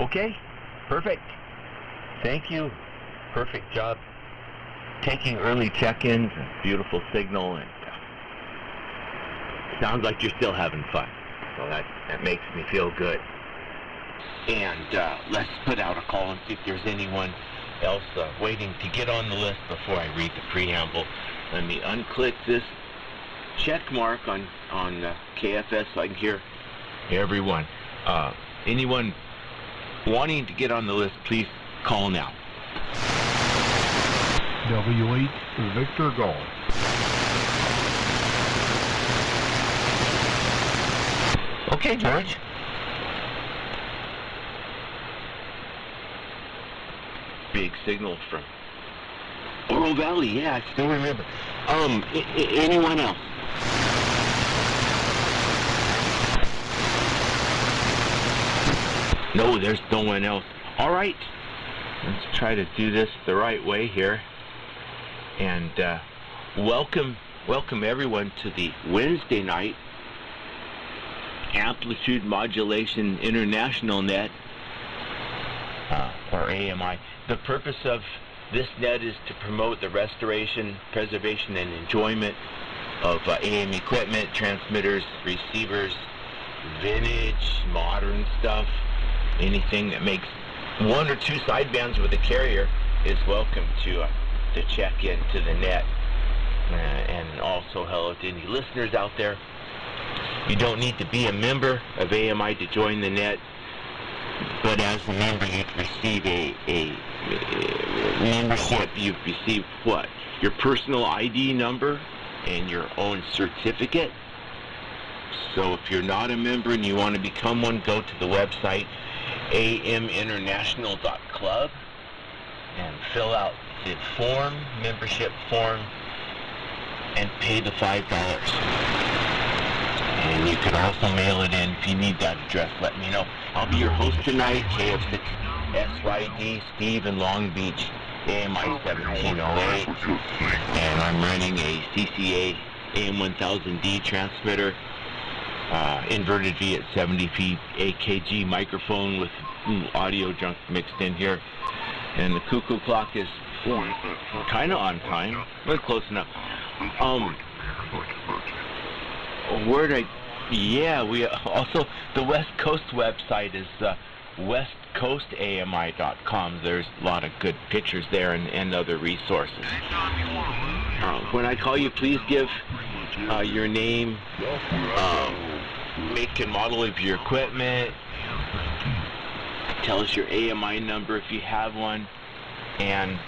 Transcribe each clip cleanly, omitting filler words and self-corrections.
Okay, perfect. Thank you. Perfect job taking early check-ins. Beautiful signal, and sounds like you're still having fun. So that makes me feel good. And let's put out a call and see if there's anyone else waiting to get on the list before I read the preamble. Let me unclick this check mark on KFS so I can hear everyone. Anyone wanting to get on the list, please call now. W8 Victor Golf. Okay, George. Big signal from Oro Valley, yeah, I still remember. Anyone else? No, there's no one else. All right, let's try to do this the right way here. And welcome everyone to the Wednesday night Amplitude Modulation International Net, or AMI. The purpose of this net is to promote the restoration, preservation, and enjoyment of AM equipment, transmitters, receivers, vintage, modern stuff. Anything that makes one or two sidebands with a carrier is welcome to check into the net. And also hello to any listeners out there. You don't need to be a member of AMI to join the net, but as a member you'd receive a membership. You've received what? Your personal ID number and your own certificate. So if you're not a member and you want to become one, go to the website aminternational.club and fill out the form, membership form, and pay the $5. And you can also mail it in. If you need that address, let me know. I'll be your host tonight, KF6SYD Steve in Long Beach, AMI 1708. And I'm running a CCA AM1000D transmitter, inverted V at 70 feet, AKG microphone with audio junk mixed in here. And the cuckoo clock is kind of on time, but close enough. We also, the West Coast website is westcoastami.com. There's a lot of good pictures there and other resources. When I call you, please give your name, make and model of your equipment, tell us your AMI number if you have one, and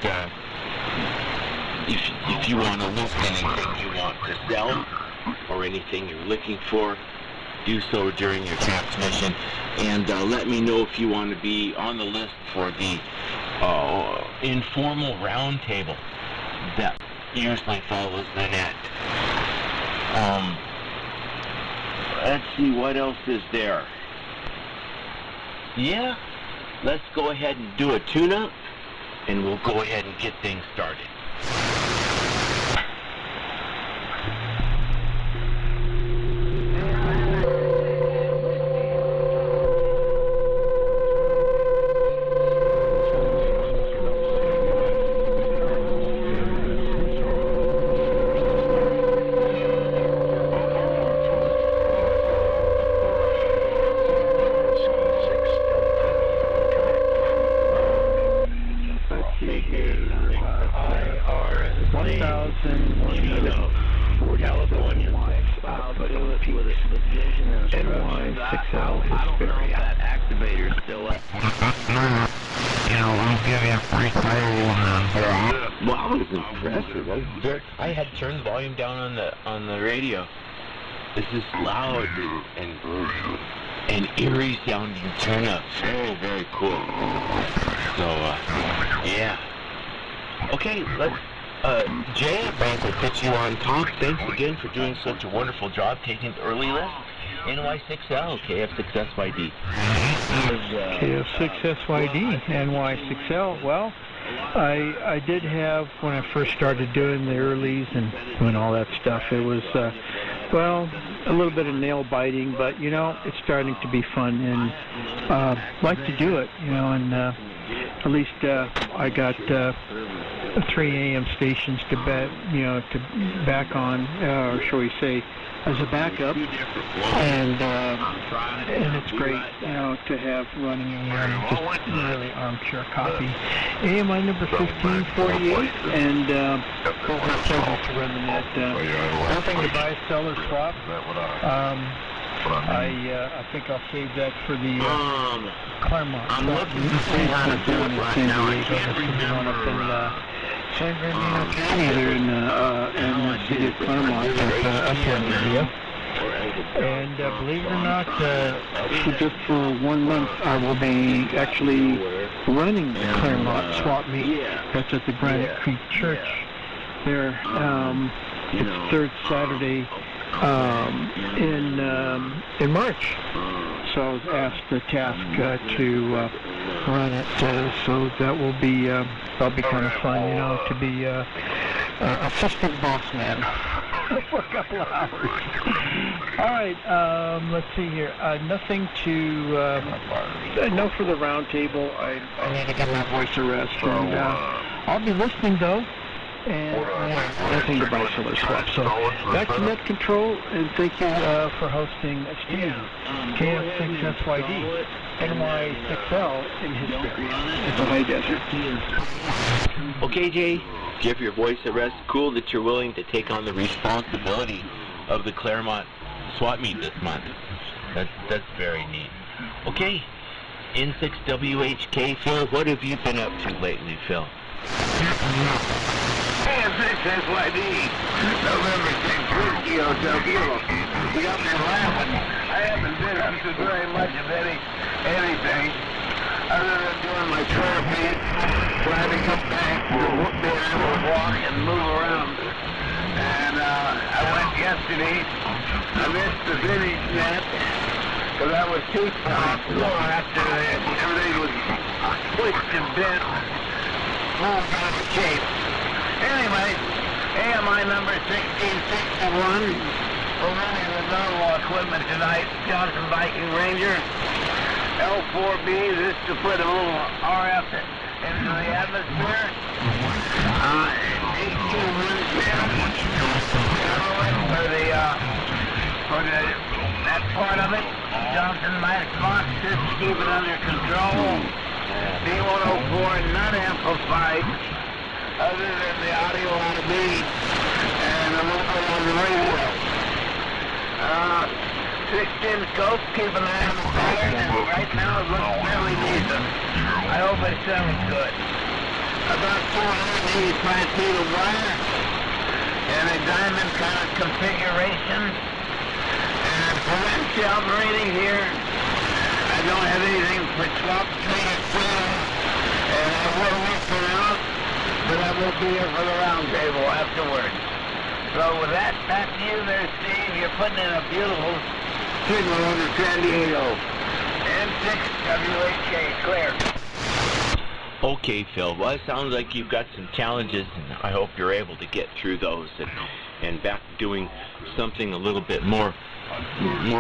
if you want to list anything you want to sell or anything you're looking for, do so during your transmission. And let me know if you want to be on the list for the informal roundtable that usually follows the net. Let's see, what else is there? Yeah, let's go ahead and do a tune-up, and we'll go ahead and get things started. I had turned the volume down on the radio. This is loud and eerie sounding turn up. Very, very cool. So yeah. Okay, let's Jay, I'm going to put you on top. Thanks again for doing such a wonderful job taking the early list. NY6L, KF6SYD. KF6SYD, NY6L. Well, I did have, when I first started doing the earlies and doing all that stuff, it was Well, a little bit of nail biting, but you know, it's starting to be fun, and like to do it, you know, and at least I got 3 a.m. stations to back on, or shall we say, as a backup, and it's great, you know, to have running just really armchair copy. AMI number 1548, and it's a pleasure to run the net. Nothing to buy, sell, or swap. I think I'll save that for the Claremont. I'm looking to see how to do it right now. I can't remember. San Bernardino County, they're in the city of Claremont, upland area. And believe it or not, just for 1 month, I will be actually running the Claremont swap meet. That's at the Granite Creek Church there. It's the third Saturday in March. So I was asked the task to run it. So that will be that'll be kind of fun, you know, to be assistant boss man for a couple of hours. All right, let's see here. Nothing to no for the round table. I need to get my voice a rest, and I'll be listening though. And nothing to buy, sell, or swap. So back to net control, and thank you for hosting Steve, KF6SYD, NY6L in his area. It's a high desert. Okay, Jay, give your voice a rest. Cool that you're willing to take on the responsibility of the Claremont swap meet this month. That's very neat. Okay, N6WHK, Phil, what have you been up to lately, Phil? KF6SYD, November 6th, Kilo, Tokyo. You got me laughing. I haven't been up to very much of anything other than doing my therapy, driving up back to being able to walk and move around. And I went yesterday. I missed the vintage net because I was too sore after that. Everything was twitched and bent. Moved out of shape. Anyway, AMI number 1661. We're running the normal equipment tonight. Johnson Viking Ranger. L4B. This to put a little RF into the atmosphere. 18 for that part of it. Johnson Matchbox. Just to keep it under control. B104 not amplified. Other than the audio on the beat and a little bit on the radio. 6-10 scope, keep an eye on the pattern, and right now it looks fairly decent. I hope it sounds good. About 485 feet of wire, and a diamond kind of configuration. And for that shelf reading here, I don't have anything for swap treated film, and I will listen out. But I will be here for the round table afterwards. So with that, back to you there, Steve. You're putting in a beautiful signal under San Diego. N6WHK, clear. Okay, Phil. Well, it sounds like you've got some challenges, and I hope you're able to get through those and back doing something a little bit more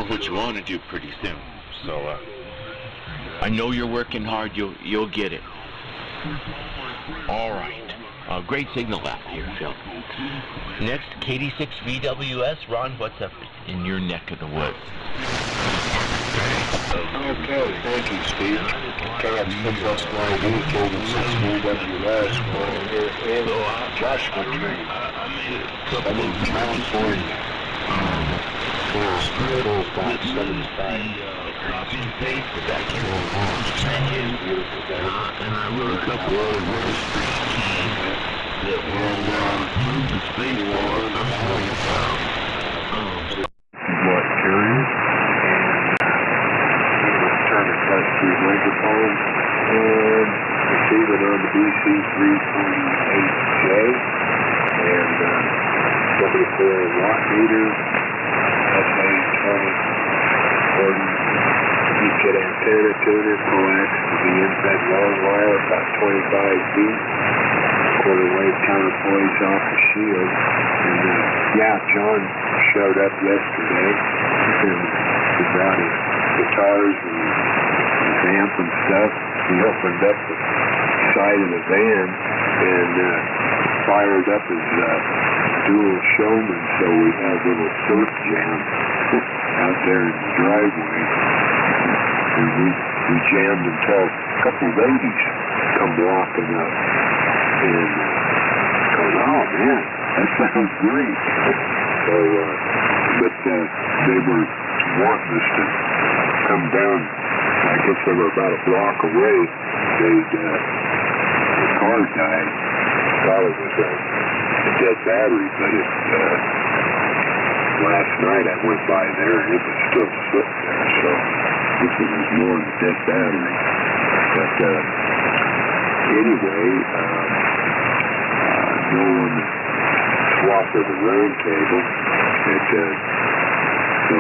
what you want to do pretty soon. So I know you're working hard. You'll get it. All right. Great signal out here, Phil. Next, KD6VWS. Ron, what's up in your neck of the woods? Okay, thank you, Steve. KF6SYD, KD6VWS. We're here in Joshua Tree. That means California. Full about 75. Beautiful day. And I wrote a couple of words that will move the space bar and I'm talking about. What carriers? And trying to touch the microphone and receive it on the BC328J and 74 watt meter, SA20 kit antenna tuner, coax to the inside long wire about 25 feet. quarter wave counterpoise off the shield. And yeah, John showed up yesterday and he brought his guitars and his amp and stuff. He opened up the side of the van and fired up his dual showman, so we had a little surf jam out there in the driveway. And we jammed until a couple ladies come walking up and goes, oh man, that sounds great. So, but they were wanting us to come down. I guess they were about a block away. The car died. Thought it was a dead battery, but last night I went by there and it was still sitting there. So this was more than a dead battery. But anyway, no one swapped the round cable. So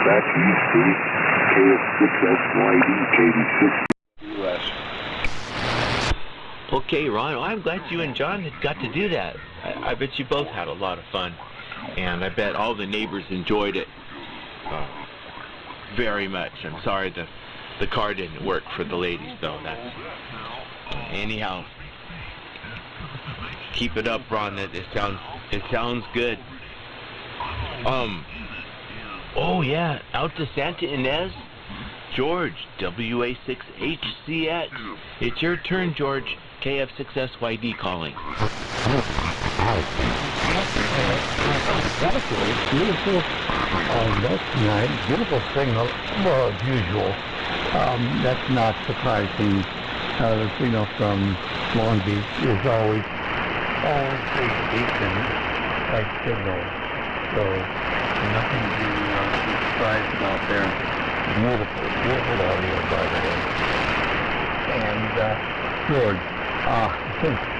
back to you, Steve. KF6SYD KD6 US. Okay, Ron, I'm glad you and John had got to do that. I bet you both had a lot of fun, and I bet all the neighbors enjoyed it very much. I'm sorry the car didn't work for the ladies, though. That's anyhow. Keep it up, Ron. It sounds good. Oh yeah, out to Santa Ynez. George, WA6HCX. It's your turn, George. KF6SYD calling. Beautiful night, beautiful signal, well, as usual. That's not surprising. The signal from Long Beach is always a decent like signal. So nothing to be surprised about there. Beautiful audio, by the way. And George,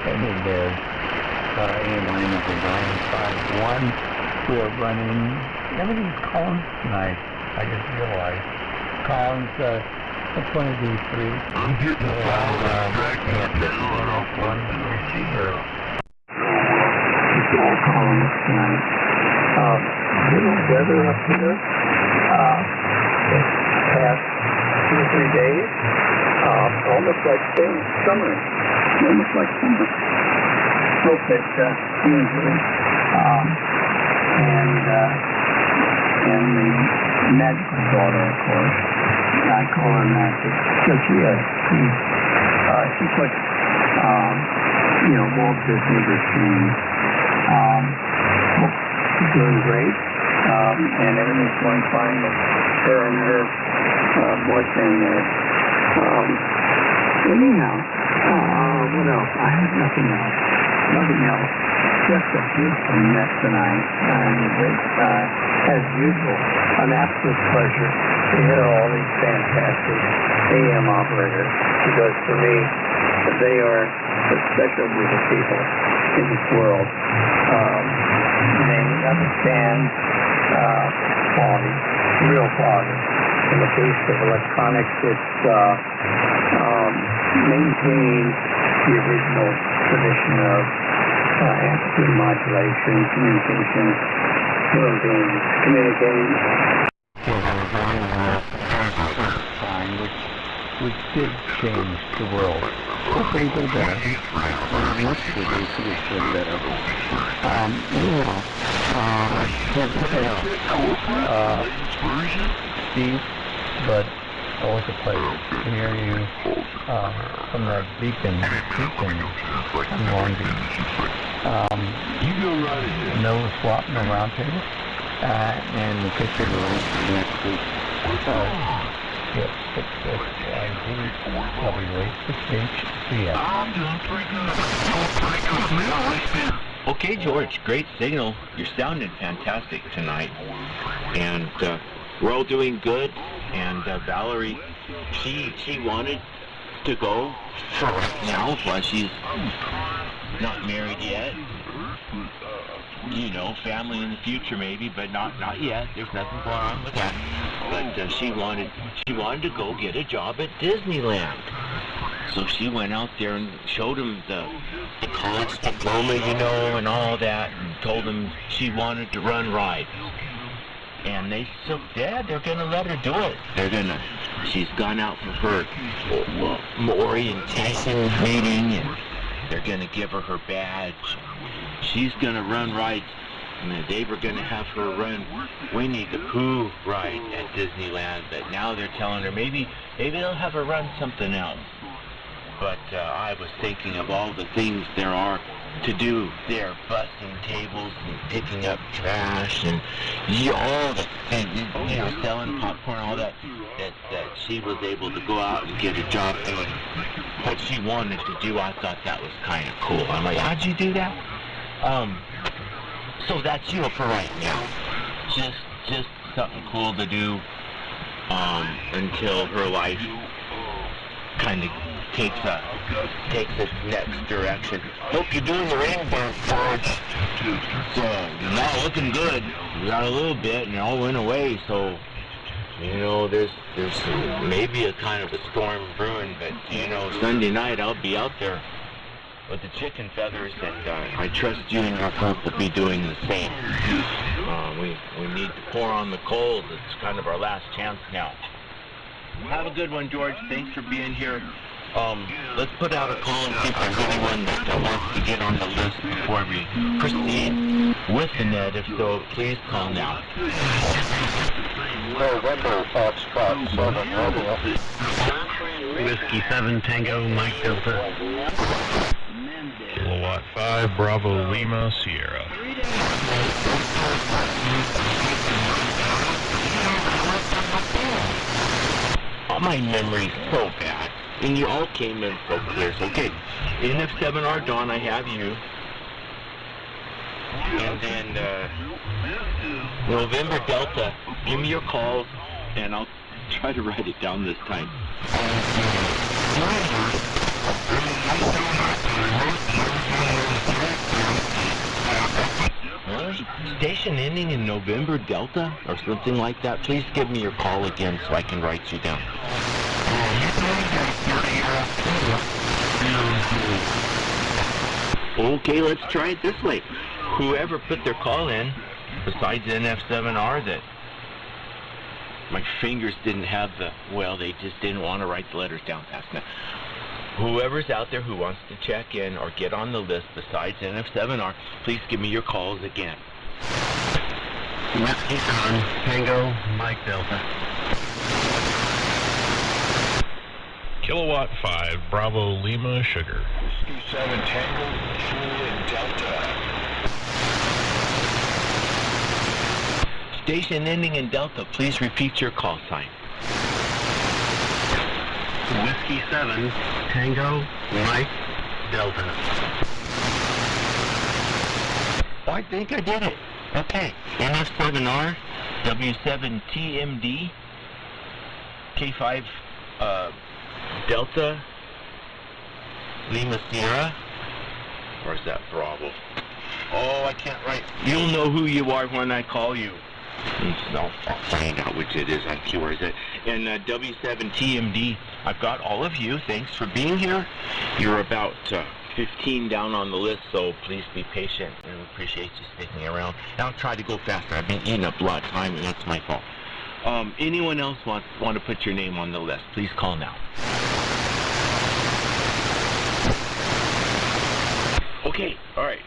ending there. Airline of the 951. We're running, everything's Collins tonight. I just realized. Collins, 20D3. I'm getting the one receiver. It's all Collins tonight. Little weather up here. This past 2 or 3 days. Almost like summer. Almost like summer. Hope that usually and the magical daughter, of course. I call her magic. So she's like Walt Disney routine. She's doing great, and everything's going fine with her and her boyfriend there. Anyhow, what else? I have nothing else. Just a beautiful net tonight, and as usual, an absolute pleasure to hear all these fantastic AM operators, because for me, they are a special group of people in this world. They understand quality, real quality. In the case of electronics, it's maintaining the original tradition of amplitude modulation, communication, human beings communicating. Which did change the world. Hopefully for the better. Steve, but always a pleasure to hear you from that beacon in Long Beach. No swap, no round table, and the picture next week. Okay, George, great signal. You're sounding fantastic tonight, and we're all doing good. And Valerie, she wanted to go now, but she's not married yet. Family in the future maybe, but not yet. There's nothing going on with that. But she wanted to go get a job at Disneyland. So she went out there and showed him the college diploma, you know, and all that, and told him she wanted to run rides. And they said, yeah, they're going to let her do it. She's gone out for her orientation meeting, and they're going to give her her badge. She's going to run rides. And they were going to have her run Winnie the Pooh ride at Disneyland, but now they're telling her maybe they'll have her run something else. But I was thinking of all the things there are to do there, bussing tables and picking up trash and all the things, you know, selling popcorn, all that she was able to go out and get a job doing what she wanted to do. I thought that was kind of cool. I'm like, how'd you do that? So that's you for right now. Just something cool to do until her life kind of takes its next direction. Hope you're doing the rainbow, George. So not looking good. We got a little bit, and it all went away. So you know, there's maybe a kind of a storm brewing, but you know, Sunday night I'll be out there with the chicken feathers, and I trust you and our group will be doing the same. We need to pour on the coals. It's kind of our last chance now. Have a good one, George. Thanks for being here. Let's put out a call and see if there's anyone that wants to get on the list before we proceed with the net. If so, please call now. November Foxtrot 7 Romeo. Whiskey 7 Tango Mike Delta. Kilowatt 5 Bravo Lima Sierra. Oh, my memory's so bad, and you all came in so clear. So, okay, NF7R Dawn, I have you. And then November Delta, give me your calls, and I'll try to write it down this time. Station ending in November Delta or something like that. Please give me your call again so I can write you down. Okay, let's try it this way. Whoever put their call in, besides NF7R, that my fingers didn't have they just didn't want to write the letters down fast enough. Whoever's out there who wants to check in or get on the list besides NF7R, please give me your calls again. Whiskey 7 Tango Mike Delta. Kilowatt 5 Bravo Lima Sugar. Whiskey 7 Tango Juliet Delta. Station ending in Delta, please repeat your call sign. Whiskey 7 Tango Mike Delta. Oh, I think I did it. Okay, NF7R, W7TMD, K5 Delta, Lima Sierra, or is that Bravo? Oh, I can't write. You'll know who you are when I call you. I'll find out which it is. I'm sure is it. And W7TMD, I've got all of you. Thanks for being here. You're about 15 down on the list, so please be patient. I appreciate you sticking around. I'll try to go faster. I've been eating up a lot of time, and that's my fault. Anyone else want to put your name on the list? Please call now. Okay, all right.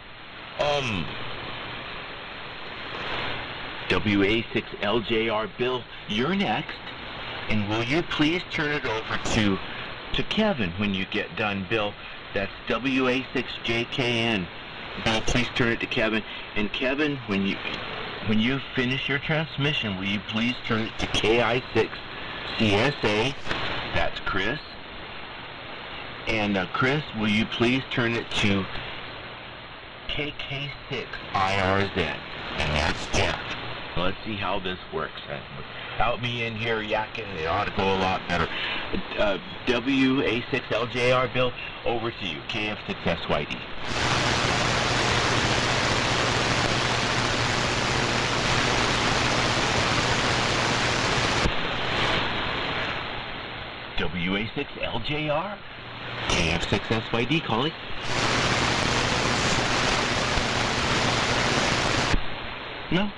WA6LJR Bill, you're next. And will you please turn it over to Kevin when you get done, Bill? That's WA6JKN. Bill, please turn it to Kevin. And Kevin, when you finish your transmission, will you please turn it to KI6CSA? That's Chris. And Chris, will you please turn it to KK6IRZ? And that's Jeff. Let's see how this works. Without me in here yakking, it ought to go a lot better. WA6LJR, Bill, over to you. KF6SYD. WA6LJR? KF6SYD calling. No.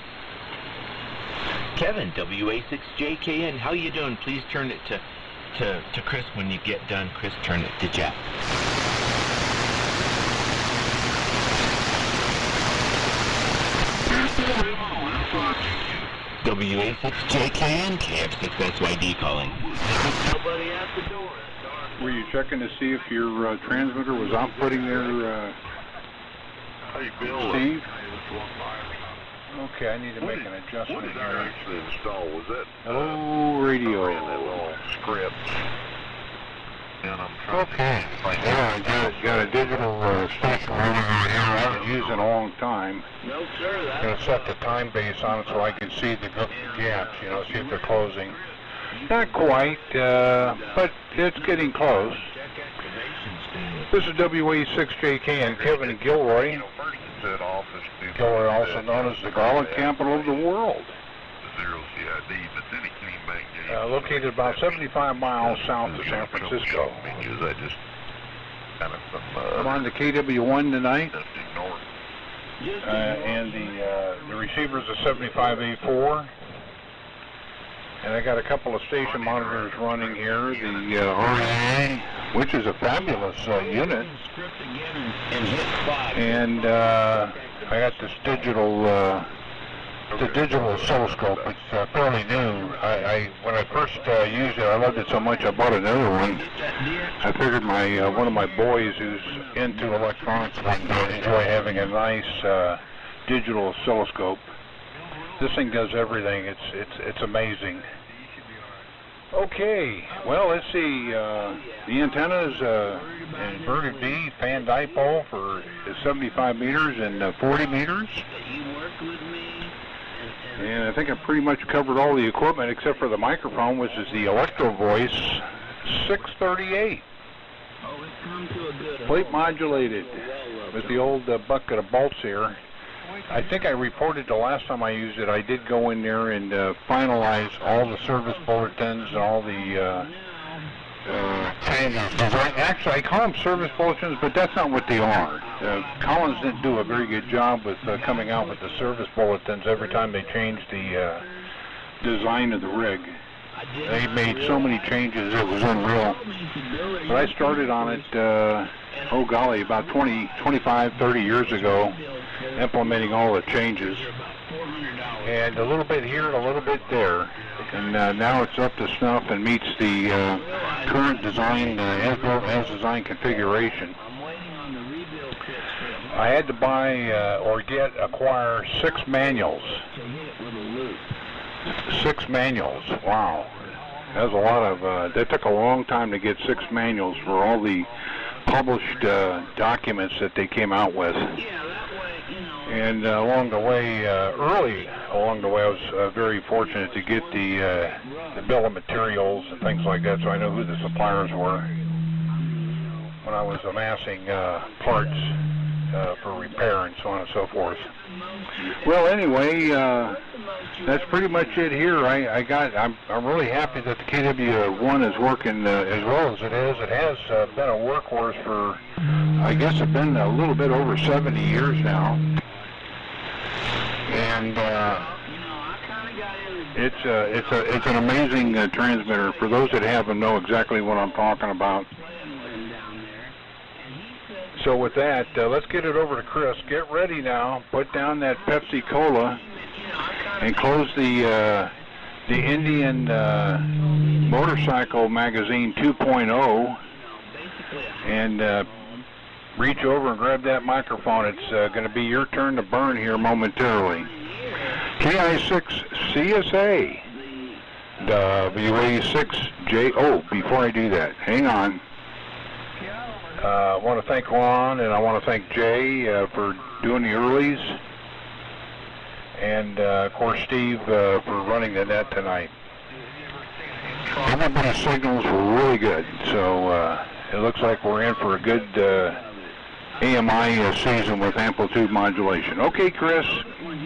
Kevin, WA6JKN, how you doing? Please turn it to Chris when you get done. Chris, turn it to Jeff. WA6JKN, KF6SYD calling. Nobody at the door. Were you checking to see if your transmitter was outputting there, Steve? Okay, I need to make an adjustment here. What did I actually install? Was that hello radio? That little script. And I'm trying to yeah, I got a digital station running on here I haven't used in a long time. No, sir. I'm going to set the time base on it so I can see the gaps, you know, see if they're closing. Not quite, but it's getting close. This is WA6JK and Kevin and Gilroy. Gilroy, also known as the garlic capital of the world. Located about 75 miles south of San Francisco. I'm on the KW1 tonight. And the receiver's a 75A4. And I got a couple of station monitors running here. The RNA, which is a fabulous unit. And I got this digital, the digital oscilloscope. It's fairly new. When I first used it, I loved it so much I bought another one. I figured one of my boys who's into electronics would enjoy having a nice digital oscilloscope. This thing does everything. It's amazing. Okay, well, let's see. The antenna is an inverted V fan dipole for 75 meters and 40 meters. And I think I pretty much covered all the equipment except for the microphone, which is the Electro Voice 638. Plate modulated with the old bucket of bolts here. I think I reported the last time I used it, I did go in there and finalize all the service bulletins and all the changes. Actually, I call them service bulletins, but that's not what they are. Collins didn't do a very good job with coming out with the service bulletins every time they changed the design of the rig. They made so many changes, it was unreal. But I started on it, oh golly, about 25, 30 years ago, implementing all the changes. And a little bit here and a little bit there. And now it's up to snuff and meets the current design, as designed configuration. I had to buy acquire 6 manuals. 6 manuals. Wow. That was a lot of, that took a long time to get 6 manuals for all the published documents that they came out with. And along the way, early along the way, I was very fortunate to get the bill of materials and things like that, so I know who the suppliers were when I was amassing parts for repair and so on and so forth. Well, anyway, that's pretty much it here. I'm really happy that the KW1 is working as well as it is. It has been a workhorse for, I guess it's been a little bit over 70 years now. And it's an amazing transmitter. For those that have them, know exactly what I'm talking about. So with that, let's get it over to Chris. Get ready now. Put down that Pepsi Cola and close the Indian Motorcycle Magazine 2.0 and reach over and grab that microphone. It's going to be your turn to burn here momentarily. KI6CSA WA6J. Before I do that, hang on. I want to thank Ron and I want to thank Jay for doing the earlies, and of course Steve for running the net tonight. Everybody's signals were really good, so it looks like we're in for a good AMI season with amplitude modulation. Okay, Chris,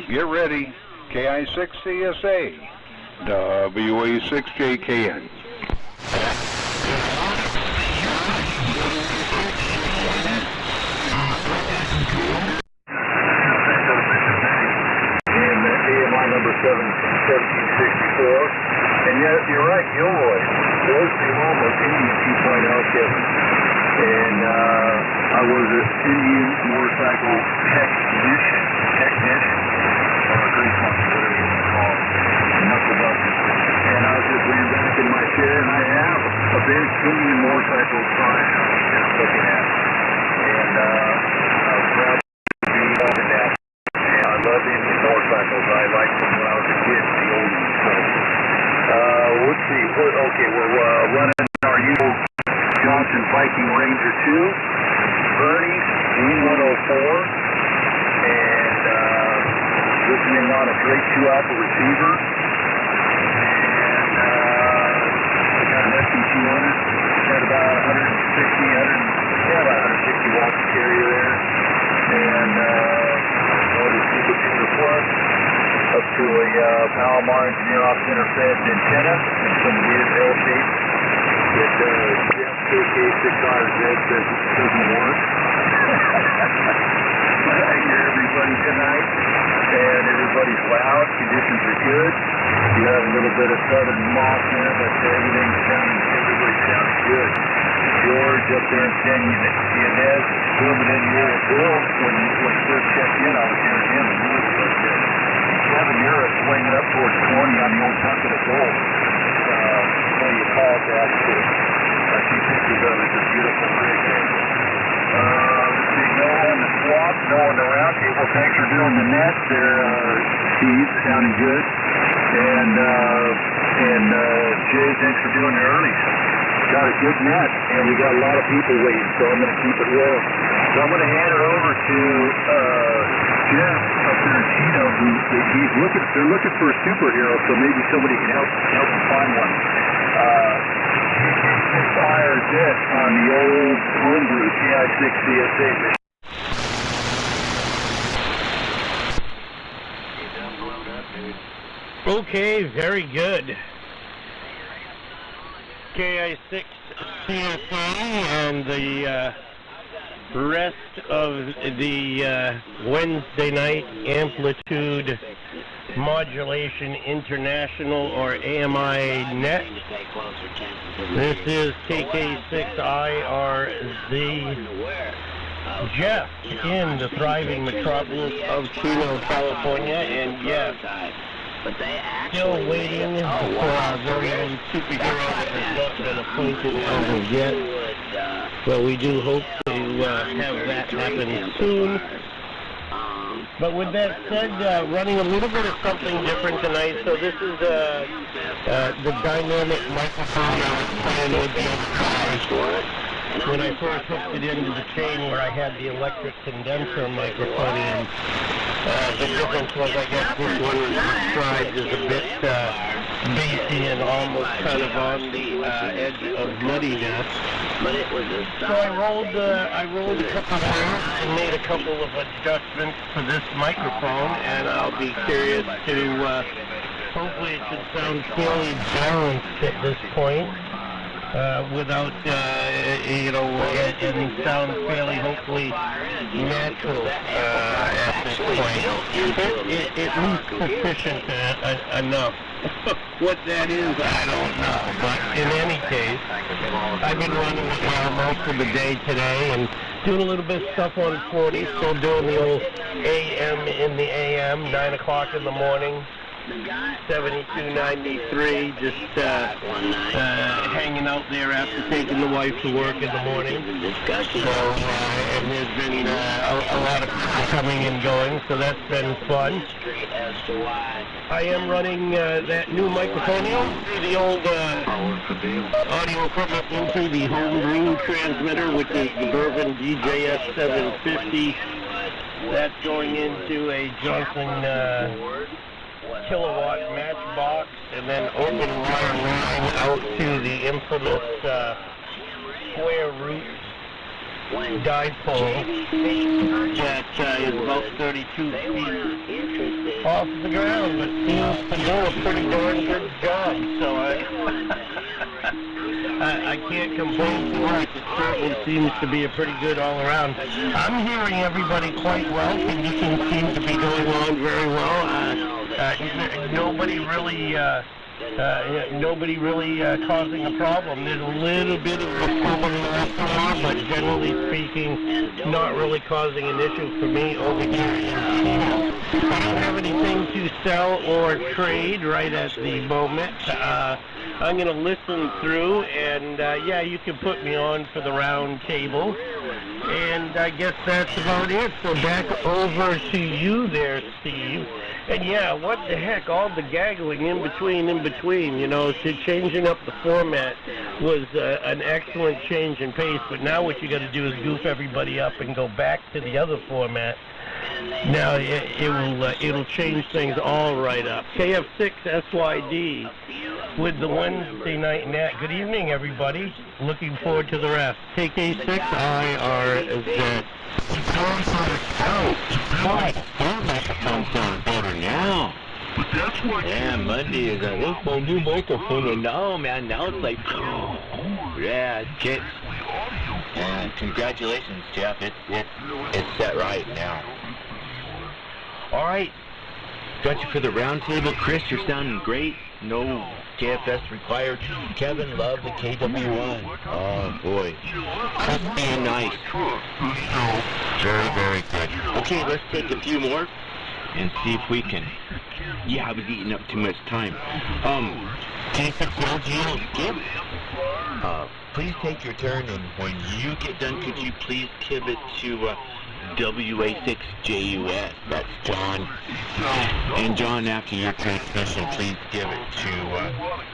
get ready. KI6CSA WA6JKN. Kevin. And I was an Indian motorcycle technician, or grease monkey, whatever you want to call it, knuckle buster. And I was just laying back in my chair, and I have a big Indian motorcycle sign I'm looking at. And I was proud to be involved in that. And I love Indian motorcycles. I liked them when I was a kid, the old ones. So, let's see. Okay, we're running our usual Johnson Viking Ranger 2, Bernie's G104, and listening on a great 2-alpha receiver. And I got an SC200. Got about 160 watts of carrier there. And loaded Super Tuner Plus up to a Palomar Engineer Off Center Fed antenna and some weird L shape that Jeff KF6SYD says doesn't work. But I hear everybody tonight, and everybody's loud. Conditions are good. You have a little bit of southern moss in it, but everybody's sounding good. George up there in San Ynez swimming in here. Bill, when he first checked in, I was hearing him, and he was like Kevin, you're swinging up towards 20 on the old Tucket of Gold. One of your calls out to I see pictures of it. It's a beautiful rig there. Let's see, Noah in the swap, Noah in the round table. Thanks for doing the net there, Steve. Sounding good. And Jay, thanks for doing the earlies. Got a good net, and we got a lot of people waiting, so I'm going to keep it rolling. So I'm going to hand it over to Jeff up there in Chino, they're looking for a superhero, so maybe somebody can help them find one. He fires it on the old homebrew KI6CSA mission. Okay, very good. KI6 CSA and the rest of the Wednesday night Amplitude Modulation International or AMI net. This is KK6IRZ Jeff in the thriving metropolis of Chino, California, and yes, still waiting for our very own superhero that has not been appointed as of yet. But we do hope to have that happen soon. But with that said, running a little bit of something different tonight. So this is the dynamic microphone I was playing with the other cars. When I first hooked it into the chain where I had the electric condenser microphone in, the difference was I guess this one was described as a bit bassy and almost kind of on the edge of muddiness. So I rolled a couple of wires and made a couple of adjustments for this microphone, and I'll be curious to, hopefully it should sound fairly balanced at this point. Without, and sound fairly, hopefully, natural at this point. At least sufficient enough. What that is, I don't know. But in any case, I've been running it most of the day today and doing a little bit of stuff on 40, still doing the old AM in the AM, 9 o'clock in the morning. 7293, just hanging out there after taking the wife to work in the morning. So, and there's been a lot of people coming and going, so that's been fun. I am running that new microphone through the old audio equipment into the homebrew transmitter, which is the Bourbon DJS 750. That's going into a Johnson kilowatt matchbox, and then open wire line out to the infamous square root dipole that is about 32 feet off the ground, but seems to do a pretty darn good job. So I can't complain too much. It certainly seems to be a pretty good all around. I'm hearing everybody quite well. Conditions seem to be going on very well. Nobody really causing a problem. There's a little bit of a problem before, but generally speaking, not really causing an issue for me over here in Chino. I don't have anything to sell or trade right at the moment. I'm going to listen through, and yeah, you can put me on for the round table. And I guess that's about it. So back over to you there, Steve. And yeah, what the heck, all the gaggling in between, you know, changing up the format was an excellent change in pace, but now what you got to do is goof everybody up and go back to the other format. Now it'll change things all right up. KF6SYD with the Wednesday night net. Good evening, everybody. Looking forward to the rest. KK6IRZ. That microphone sounds better now. Yeah, Monday is that's my new microphone, and now, man, now it's like, yeah, get. And congratulations, Jeff. It's set right now. All right, got you for the round table. Chris, you're sounding great. No KFS required. Kevin, love the KW1. Oh boy, just being nice. Very, very good. Okay, let's take a few more and see if we can. Yeah, I was eating up too much time. K6LGO, Skip. Please take your turn, and when you get done, could you please give it to WA6JUS? That's John. And John, after your transmission, please give it to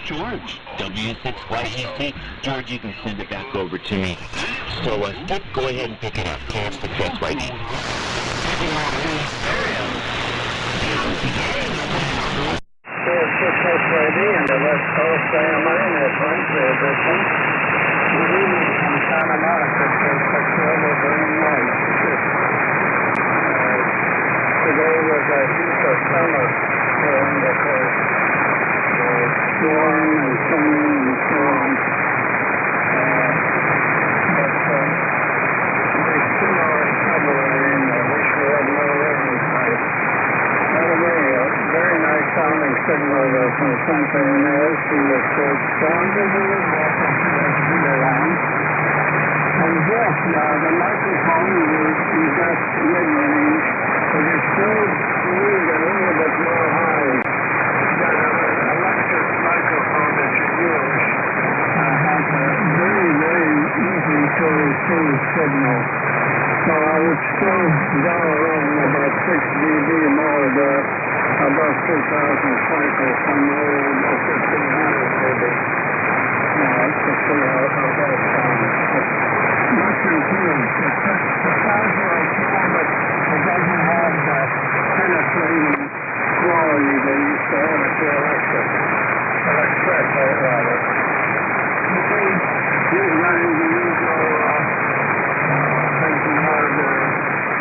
George, W6YEC. George, you can send it back over to me. So, Skip, go ahead and pick it up. KF6SYD. KF6SYD in the West Coast AMI net Wednesday edition. Good evening from Santa Monica, KF6 weather, very nice. Today was a heat of summer here on the coast. Warm and sunny and so on. But we still are in trouble rain. I wish we had more rain tonight. Anyway, a very nice sounding signal from Santa Ynez to the church. Welcome to be around. And Jeff, the microphone you got mid-range, but it's still need a little bit more high. That electric microphone that you use has a very, very easy to receive signal. So I would still go along about 6 dB more above 2,000 cycles, somewhere about 1,500 maybe. To see how that sounds. Much improved. It sounds like cool, but it doesn't have that penetrating quality they used to have at the electric, rather. Okay, here's running the usual thinking hard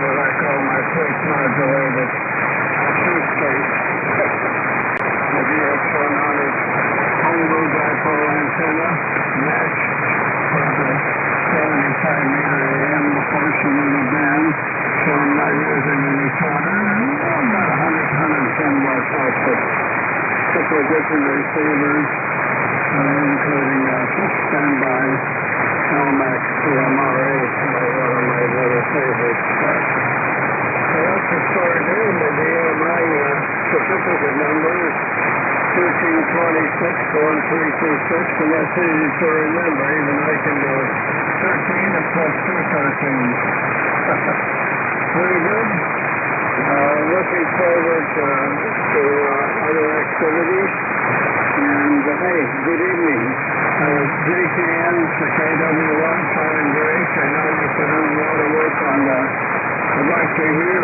what I call my plate modulated cheesecake. The VX100 homebrew dipole antenna match for the 75-meter AM portion of the band, so I'm not using any toner. About 110 watts output. A couple of different receivers, including a standby LMAX CMRA, one of my little favorites. So that's the story there. The DMI certificate number is 1326-1326, and that's easy to remember. Even I can do it. 13 and plus 2 13s. Very good. Looking forward to other activities. And hey, good evening. JKN to KW1, sounding great. I know you put in a lot of work on that. I'd like to hear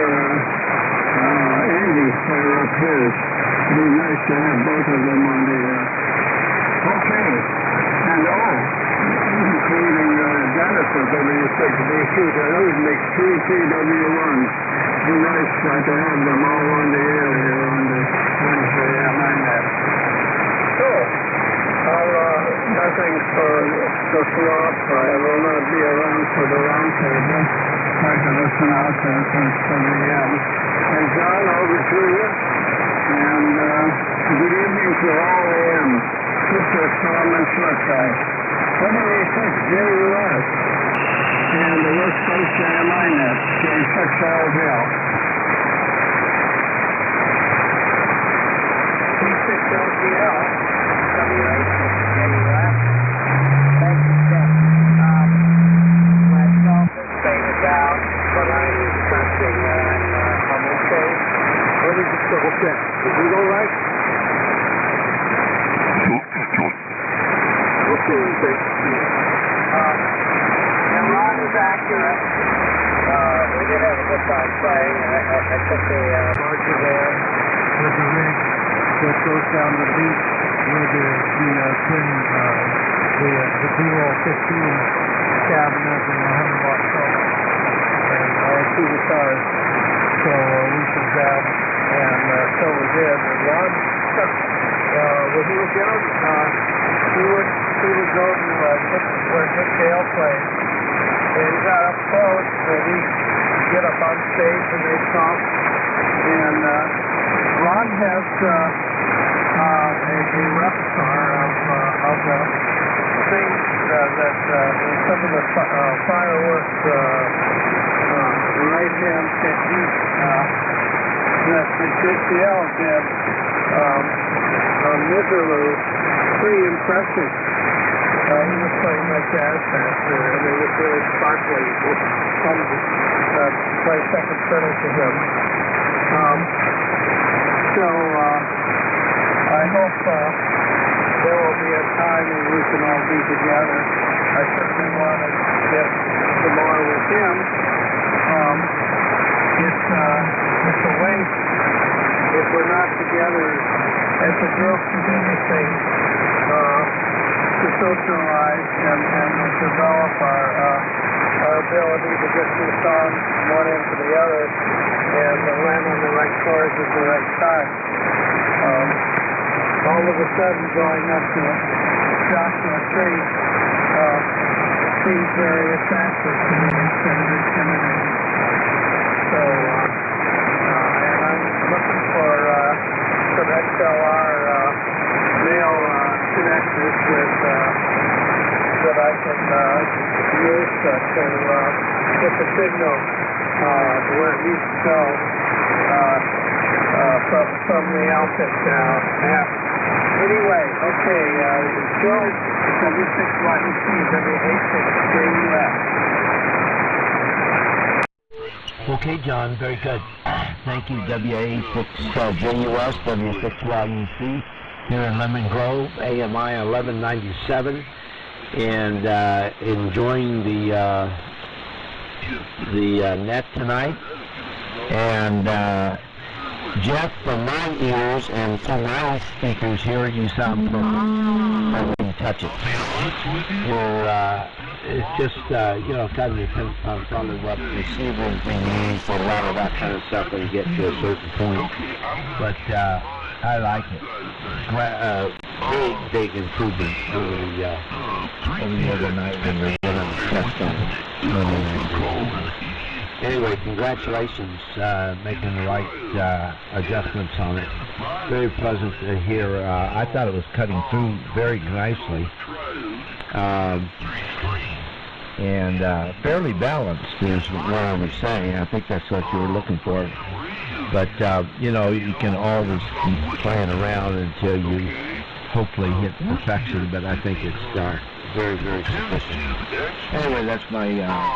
Andy fire up his. It'd be nice to have both of them on the okay. And including Dennis of W6BC, so those make 2 KW1s. Be nice to have them all on the air here on the Wednesday MINET. Cool. Nothing for the swap. I will not be around for the roundtable. Try to listen out there for AM. And John, over to you. And good evening to all AM. This is Tom and Slip Guy. WA6JUS. Stationary line net, K6LGL. K6LGL, WH6JUF. Thank you, sir. Myself is faded out, but I'm pressing and I'm okay. What is it? Okay. Is it all right? Okay, thank you. And Ron is accurate. We did have a good time playing. I took a marker there with the rig that goes down the beach with the twin, the dual 15 cabinet and the 100-watt solar. And I had 2 guitars, so we should jam, and so we did. And Ron, when he was young, he would go to where Dick Dale played, and he got up close, and he'd get up on stage and they'd talk. And Ron has a repertoire of the things that some of the fireworks right-hand technique that Dick Dale did on Miserloo. Pretty impressive. He was playing my jazz master, and it was very sparkly. It was fun to play second fiddle to him. So I hope there will be a time when we can all be together. I certainly want to get some more with him. It's a waste if we're not together as a group to do these things. To socialize and develop our ability to get through songs from one end to the other and land on the right chords at the right time. All of a sudden going up to Joshua Tree seems very attractive to me instead of intimidating. So, and I'm looking for some XLR male connectors with that I can use to get the signal where it needs to go from the outfit app. Anyway, okay, Joe, W6YD Steve, WH6JUF. Okay, John, very good. Thank you, WA6JUS, W6YD here in Lemon Grove, AMI 1197, and enjoying the net tonight. And Jeff, from my ears and from my speakers here, you sound perfect when you touch it. It's just, kind of depends on probably what receivers we use for a lot of that kind of stuff when you get to a certain point. But I like it. Big improvement over the other night when we went on the test on Monday night. Anyway, congratulations, making the right adjustments on it. Very pleasant to hear. I thought it was cutting through very nicely. And fairly balanced is what I was saying. I think that's what you were looking for. But, you can always keep playing around until you hopefully hit perfection, but I think it's very, very sufficient. Anyway, that's my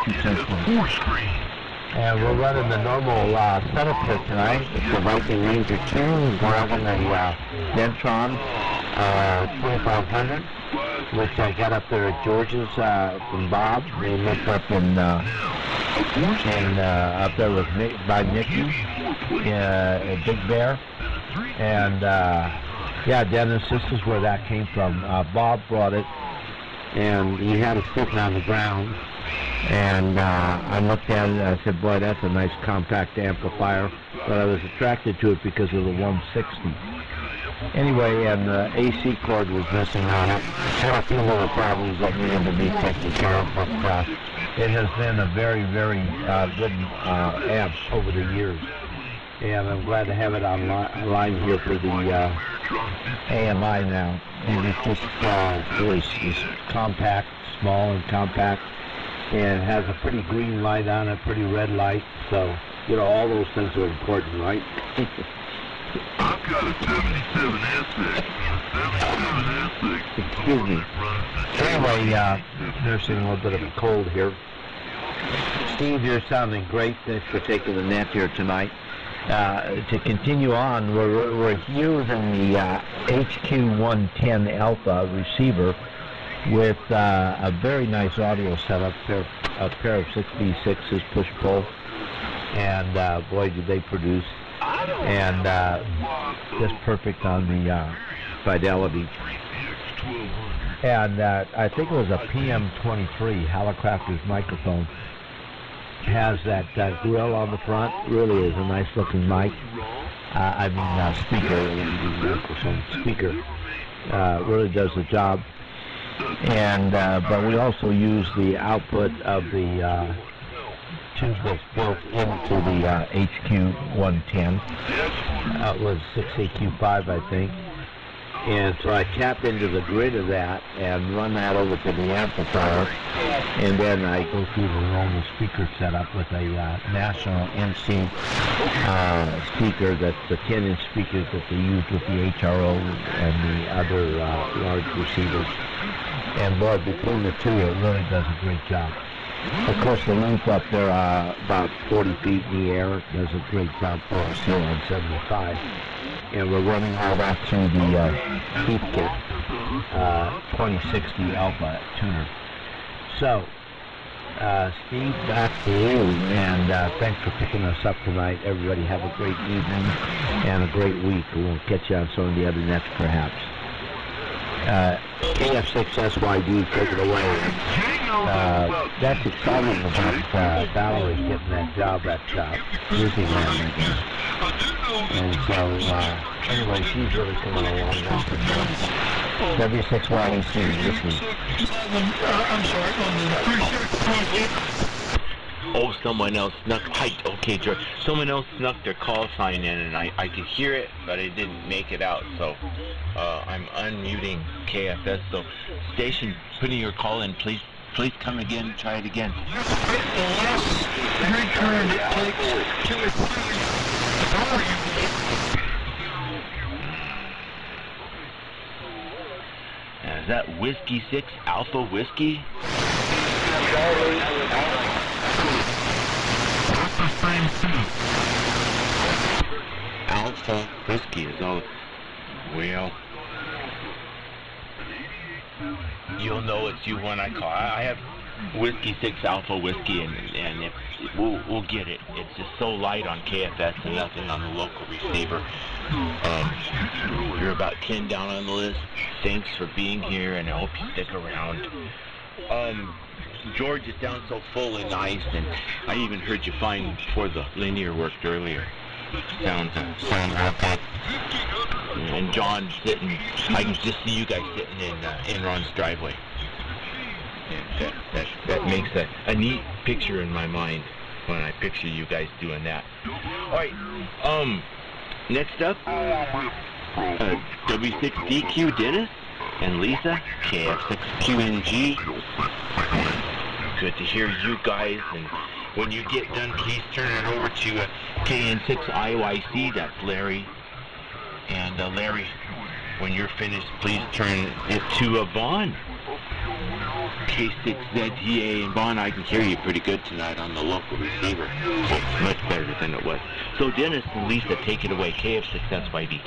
2 cents worth. And we're running the normal setup here tonight. It's the Viking Ranger 2. We're running a Dentron 2500, which I got up there at George's from Bob. They met up up there with by Nicky, Big Bear. And Dennis, this is where that came from. Bob brought it, and he had it sitting on the ground. And I looked at it and I said, boy, that's a nice compact amplifier. But I was attracted to it because of the 160. Anyway, and the AC cord was missing on it. Had a few little problems that needed to be taken care of, but it has been a very, very good amp over the years. And I'm glad to have it online here for the AMI now. And it's just really compact, small and compact. and has a pretty green light on it, pretty red light. So, you know, all those things are important, right? I've got a 77 S6. Excuse me. Anyway, nursing a little bit of a cold here. Steve, you're sounding great. Thanks for taking the net here tonight. To continue on, we're using the HQ110 Alpha receiver with a very nice audio setup, a pair of 6B6s push-pull, and boy, did they produce. And just perfect on the fidelity. And I think it was a PM23 Helicopter's microphone. Has that grill on the front. Really is a nice looking mic. Speaker. Really does the job. And but we also use the output of the tube that's built into the HQ110. It was 6AQ5, I think. And so I tap into the grid of that and run that over to the amplifier, and then I go through the normal speaker setup with a National NC speaker. That's the 10-inch speakers that they use with the HRO and the other large receivers. And boy, between the two, it really does a great job. Of course, the loop up there, about 40 feet in the air, does a great job for us here on 75. And we're running all that through the Heathkit 2060 Alpha tuner. So, Steve, back to you, and thanks for picking us up tonight. Everybody have a great evening and a great week. We'll catch you on some of the other nets, perhaps. KF6SYD, take it away. That's exciting about Valerie getting that job at Disneyland, I guess. And so, anyway, she's really coming along now. W6YD Steve, listen. Oh, someone else snuck. Hi, okay, George. Someone else snuck their call sign in, and I could hear it, but I didn't make it out. So I'm unmuting KFS. So station, putting your call in, please come again. Try it again. Is that Whiskey 6 Alpha Whiskey? Alpha Whiskey is all. Well, you'll know it's you when I call. I have Whiskey 6 Alpha Whiskey, and we'll get it. It's just so light on KFS and nothing on the local receiver. You're about 10 down on the list. Thanks for being here, and I hope you stick around. George, it sounds so full and nice, and I even heard you fine before the linear worked earlier. Sounds real good. And John sitting, I can just see you guys sitting in Ron's driveway. And that makes a neat picture in my mind when I picture you guys doing that. All right, next up, W6DQ Dennis and Lisa, KF6QNG. Good to hear you guys, and when you get done, please turn it over to KN6IYC, that's Larry. And Larry, when you're finished, please turn it to Vaughn. K6ZTA and Vaughn, I can hear you pretty good tonight on the local receiver. It's much better than it was. So Dennis and Lisa, take it away, KF6SYD.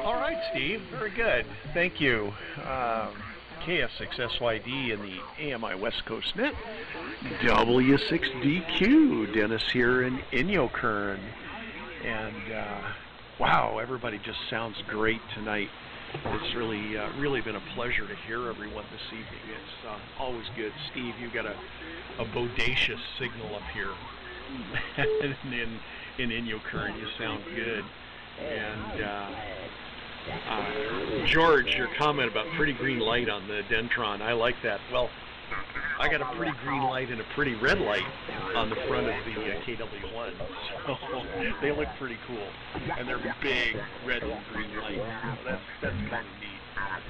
All right, Steve, very good. Thank you. KF6SYD in the AMI West Coast Net. W6DQ, Dennis here in Inyokern. And wow, everybody just sounds great tonight. It's really been a pleasure to hear everyone this evening. It's always good. Steve, you got a bodacious signal up here in Inyokern. You sound good. And George, your comment about pretty green light on the Dentron, I like that. Well, I got a pretty green light and a pretty red light on the front of the KW1, so they look pretty cool, and they're big red and green lights. So that's kind of neat.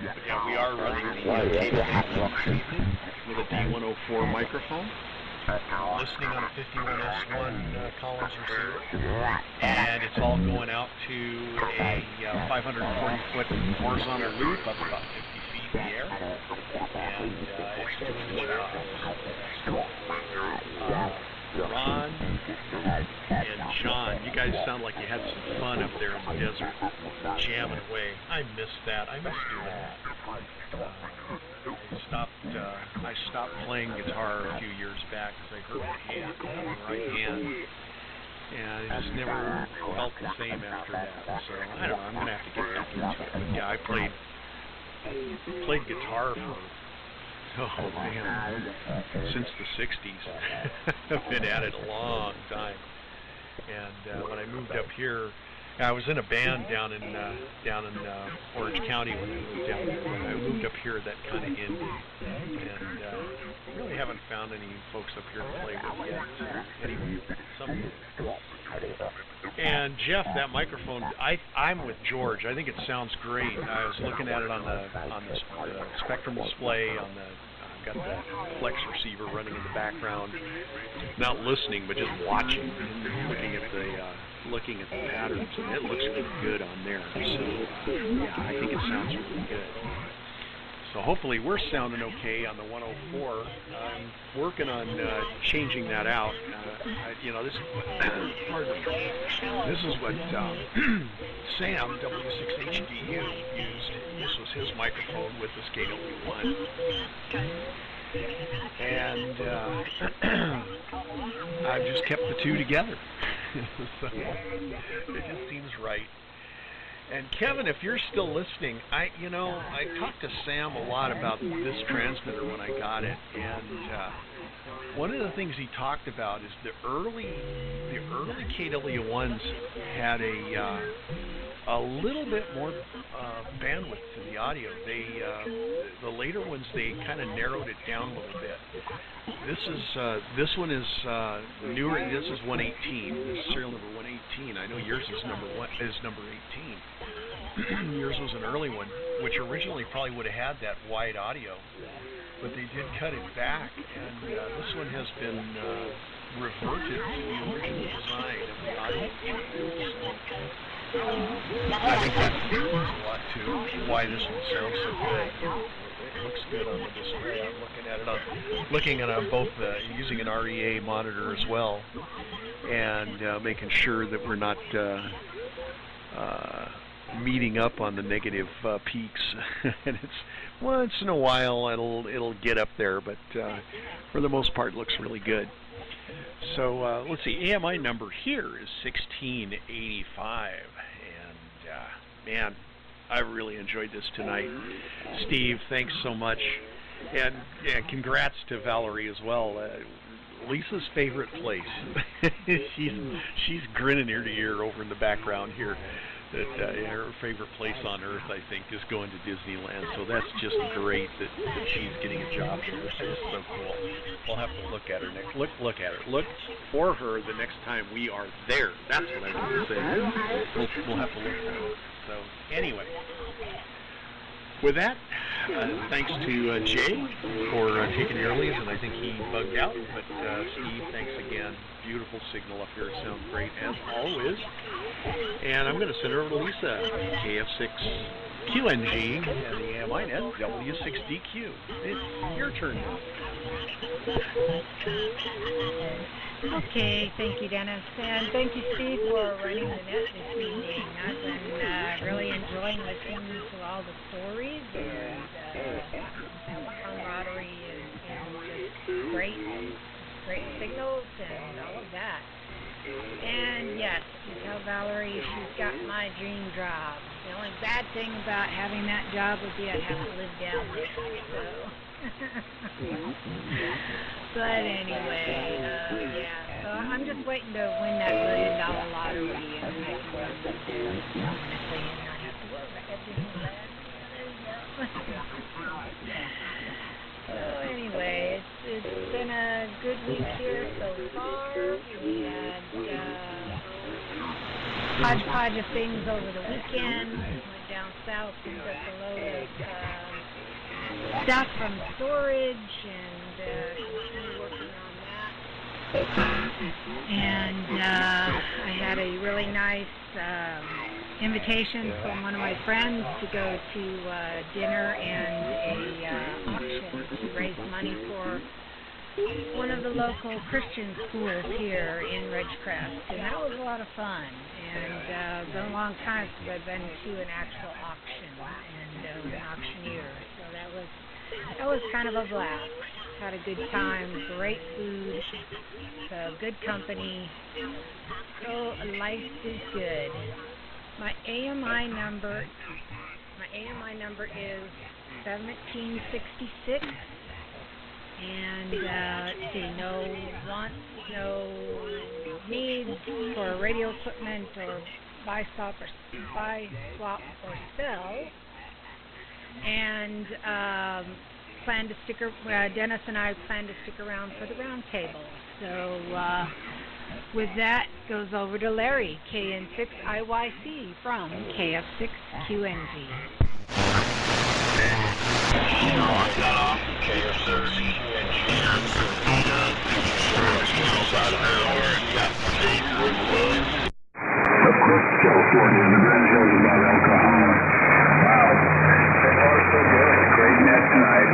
But yeah, we are running the KW1 with a D104 microphone, listening on a 51S1 Collins receiver, and it's all going out to a 540-foot horizontal loop up about 50 feet in the air, and it's doing its job. Ron and John, you guys sound like you had some fun up there in the desert, jamming away. I miss that. I miss doing that. I stopped playing guitar a few years back because I hurt my hand, my right hand, and it just never felt the same after that. So I don't know. I'm gonna have to get back into it. But yeah, I played guitar for since the '60s. I've been at it a long time. And when I moved up here, I was in a band down in Orange County when I moved down there. When I moved up here, that kind of ended, and really haven't found any folks up here to play with yet. So anyway, someday. And Jeff, that microphone, I'm with George. I think it sounds great. I was looking at it on the Spectrum display on the. Got the flex receiver running in the background, not listening but just watching and looking at the patterns, and it looks really good on there. So yeah, I think it sounds really good. So hopefully we're sounding okay on the 104. I'm working on changing that out. This is what Sam W6HD used. This was his microphone with this KW1. And I've just kept the two together. So it just seems right. And Kevin, if you're still listening, I talked to Sam a lot about this transmitter when I got it, and one of the things he talked about is the early KW1s had a little bit more bandwidth to the audio. The later ones, they kind of narrowed it down a little bit. This one is newer. This is 118. This is serial number 118. I know yours is number 18. Yours was an early one, which originally probably would have had that wide audio, but they did cut it back, and this one has been reverted to the original design of the audio channel. So I think that contributes a lot to why this one sounds so good. It looks good on the display. I'm looking at it on both using an REA monitor as well, and making sure that we're not meeting up on the negative peaks. And it's once in a while it'll get up there, but for the most part it looks really good. So let's see, AMI number here is 1685, and man, I really enjoyed this tonight. Steve, thanks so much, and congrats to Valerie as well. Lisa's favorite place. she's grinning ear to ear over in the background here. That her favorite place on earth, I think, is going to Disneyland. So that's just great that she's getting a job there. It's just so cool. We'll have to look at her next. Look at her. Look for her the next time we are there. That's what I want to say. We'll have to look for her. So anyway, with that, thanks to Jay for taking the earlies, and I think he bugged out. But Steve, thanks again. Beautiful signal up here. It sounds great as always. And I'm going to send it over to Lisa, KF6QNG, and the AMI net W6DQ. It's your turn now. Okay, thank you, Dennis, and thank you, Steve, for running the net this evening. I've been really enjoying listening to all the stories, and the camaraderie and just great signals and all of that. And yes, to tell Valerie she's got my dream job. The only bad thing about having that job would be I'd have to live down there, so. But anyway, yeah, so I'm just waiting to win that $1 million lottery, and I can live there permanently and not have to worry about Disneyland. Yeah, there you go. So anyway, a good week here so far. We had hodgepodge of things over the weekend. Went down south, picked up a load of stuff from storage, and continue working on that. And I had a really nice invitation from one of my friends to go to dinner and a auction to raise money for one of the local Christian schools here in Ridgecrest, and that was a lot of fun. And it's been a long time since I've been to an actual auction and with an auctioneer, so that was kind of a blast. Had a good time, great food, good company. So life is good. My AMI number is 1766. And let's see, no wants, no needs for radio equipment or buy, swap, or sell. And Dennis and I plan to stick around for the round table. So with that, goes over to Larry, KN6IYC from KF6QNG. Of course, California, the Grand Hills above El Cajon. Wow. So far, so good. Great net tonight.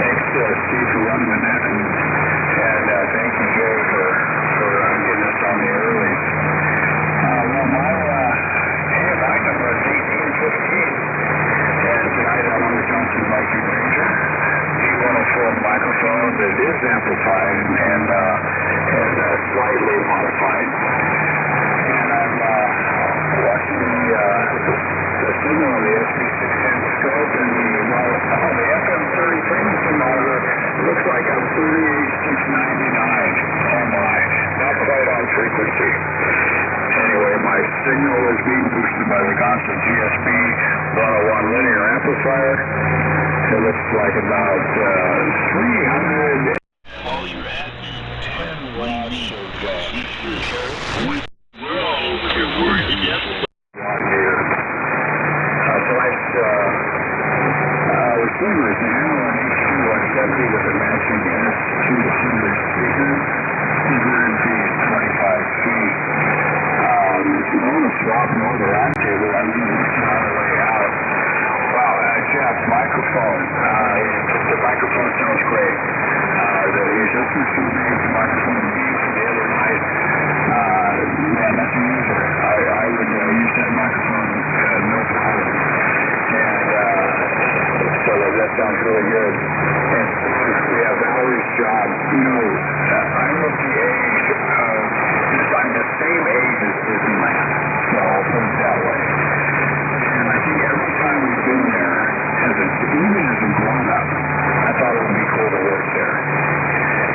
Thanks, Steve, for running the net, and thank you, Jay, for getting us on the early. Well, my AMI number is 1815. And tonight I'm on the Johnson Viking Ranger, G104 microphone that is amplified and slightly modified. And I'm watching the signal on the SB610 scope and the FM 30 frequency monitor. Looks like I'm 38,699 on my, not quite on frequency. Anyway, my signal is being boosted by the Gonson GSB 101 linear amplifier. It looks like about 300. All you're at 10 watts of Tonight's receiver is an Analog H2 170 with a matching S200 speaker. 200 feet, 25 feet. I want to swap an older round table. I'm using this on the way out. Wow, Jeff, microphone. The microphone sounds great. He's listening to the microphone from the other night. Man, that's a user. I would use that microphone no problem. And so that sounds really good. And we have Valerie's job. You know, I'm of the age of, I'm the same age as Disneyland. So I'll put it that way. And I think every time we've been there, even as a grown-up, I thought it would be cool to work there.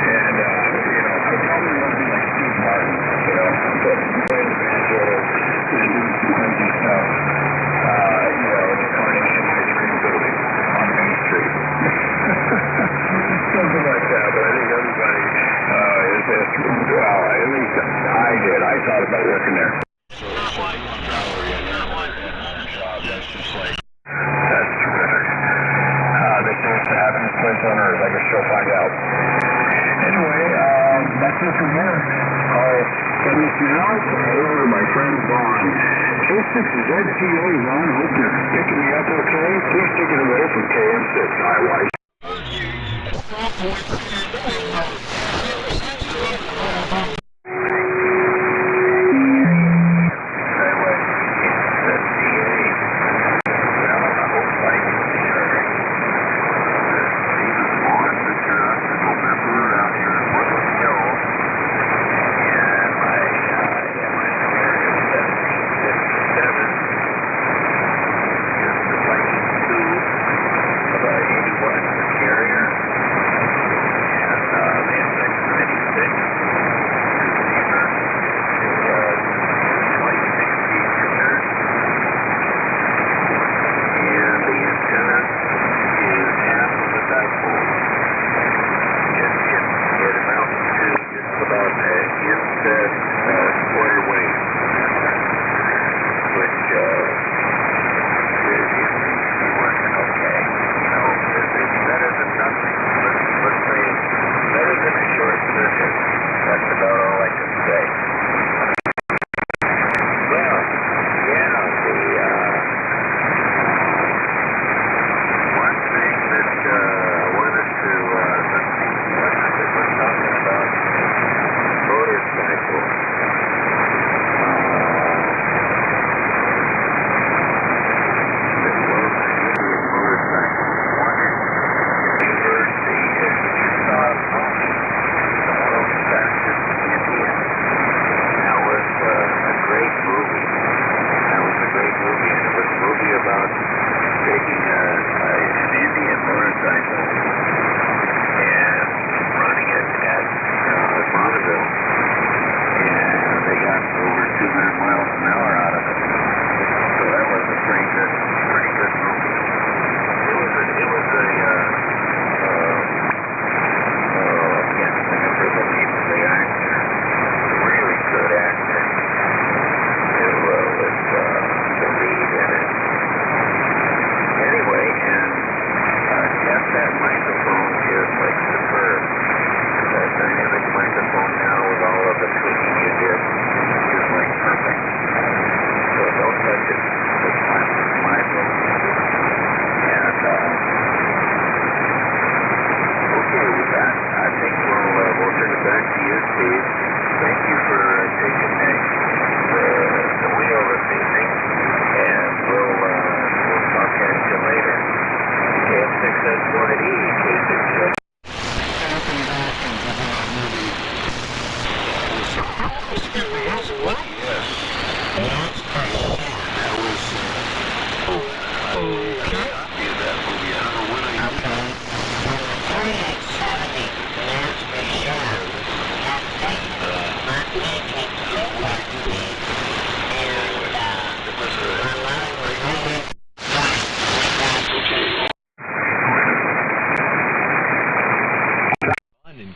And, I probably want to be like Steve Martin, but playing the banjo and doing some crazy stuff, in the Carnation Ice Cream Building on Main Street. Something like that, but I think everybody at least I did. I thought about working there. That's terrific. They say it's the happiest place on earth. I guess you'll find out. Anyway, that's it from here. I'll send this now over to my friend Vaughn. K6ZTA, Vaughn. Hope you're picking me up okay. Please take it away from KF6SYD. Carrier, and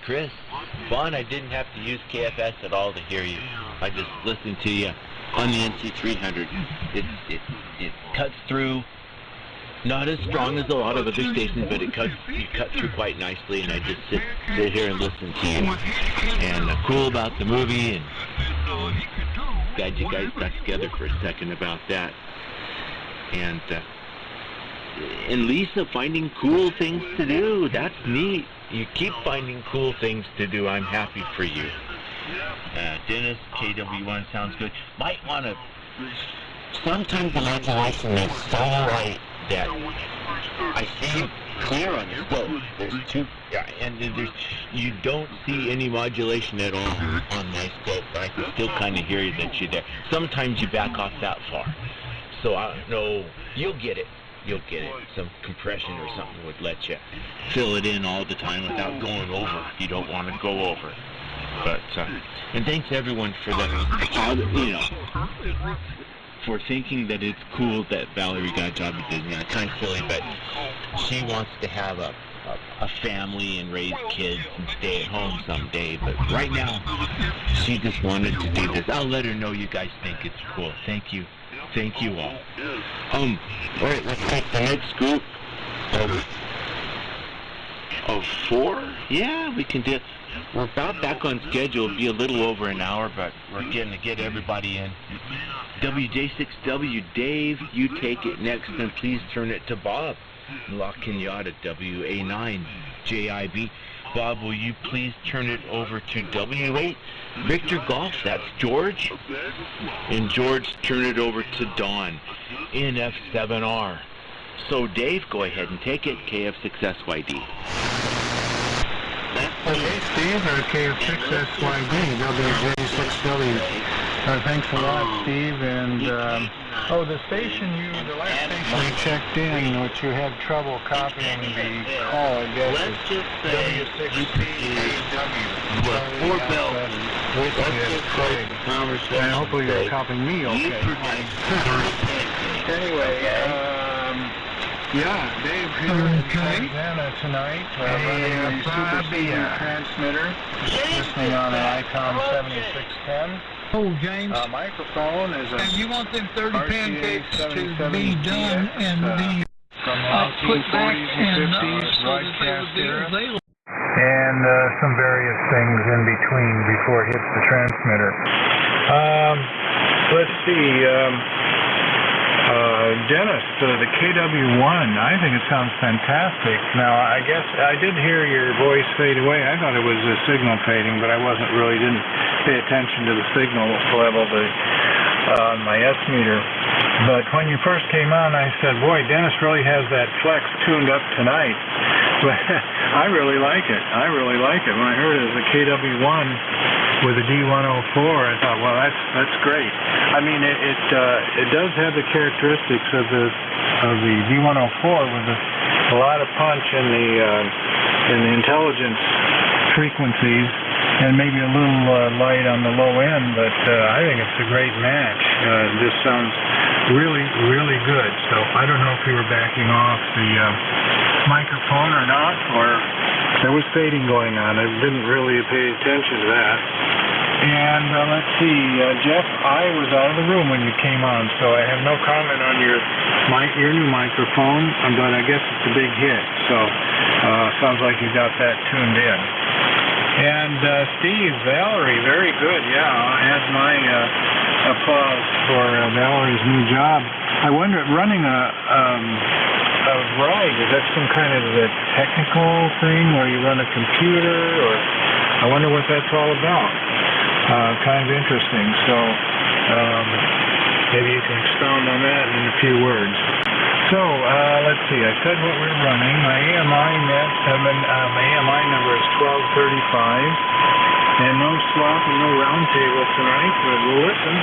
Chris. Vaughn, I didn't have to use KFS at all to hear you. I just listened to you on the NC300. It cuts through, not as strong as a lot of other stations, but you cut through quite nicely, and I just sit here and listen to you. And cool about the movie, and glad you guys got together for a second about that. And Lisa, finding cool things to do, that's neat. You keep finding cool things to do. I'm happy for you. Dennis, KW1 sounds good. Might want to... Sometimes the modulation is so light that I see clear on the scope. There's two... and you don't see any modulation at all on my scope, but I can still kind of hear you that you're there. Sometimes you back off that far. So I don't know. You'll get it. You'll get it. Some compression or something would let you fill it in all the time without going over if you don't want to go over. But and thanks everyone for for thinking that it's cool that Valerie got a job at Disney. It's kind of silly, but she wants to have a family and raise kids and stay at home someday. But right now, she just wanted to do this. I'll let her know you guys think it's cool. Thank you. Thank you all. All right, let's take the next group of 4. Yeah, we can do it. We're about back on schedule. It'll be a little over an hour, but we're getting to get everybody in. WJ6W, Dave, you take it next, and please turn it to Bob. La Kenyatta, WA9, JIB. Bob, will you please turn it over to W8? Victor Golf, that's George. And George, turn it over to Don, NF7R. So Dave, go ahead and take it, KF6SYD. Okay, Steve, KF6SYD, WJ6W. Thanks a lot, Steve. And the station the last station you checked in, which you had trouble copying the call, I guess, is W6CAW. Four bells. And hopefully you're copying me okay. Anyway, Dave here in Atlanta tonight, running a Super Speed transmitter, listening on an ICOM 7610. Oh, James. Microphone is and you want them 30 RCA pancakes to be done and be put back and broadcast era. And some various things in between before it hits the transmitter. Let's see. Dennis, the KW1, I think it sounds fantastic. Now, I guess I did hear your voice fade away. I thought it was a signal fading, but I didn't pay attention to the signal level on my S meter. But when you first came on, I said, boy, Dennis really has that flex tuned up tonight. But I really like it. When I heard it as a KW1 with a D104, I thought, well, that's great. I mean, it does have the characteristics of the D104 with a lot of punch in the intelligence frequencies, and maybe a little light on the low end, but I think it's a great match. This sounds really, really good. So I don't know if we were backing off the microphone or not, or there was fading going on. I didn't really pay attention to that. And let's see, Jeff, I was out of the room when you came on, so I have no comment on your new microphone, but I guess it's a big hit. So sounds like you got that tuned in. And Steve, Valerie, very good. Yeah, I had my applause for Valerie's new job. I wonder, running a ride, is that some kind of a technical thing where you run a computer, or I wonder what that's all about. Kind of interesting. So maybe you can expound on that in a few words. So let's see. I said what we're running. My AMI number is 1235, and no swap and no roundtable tonight, but we'll listen.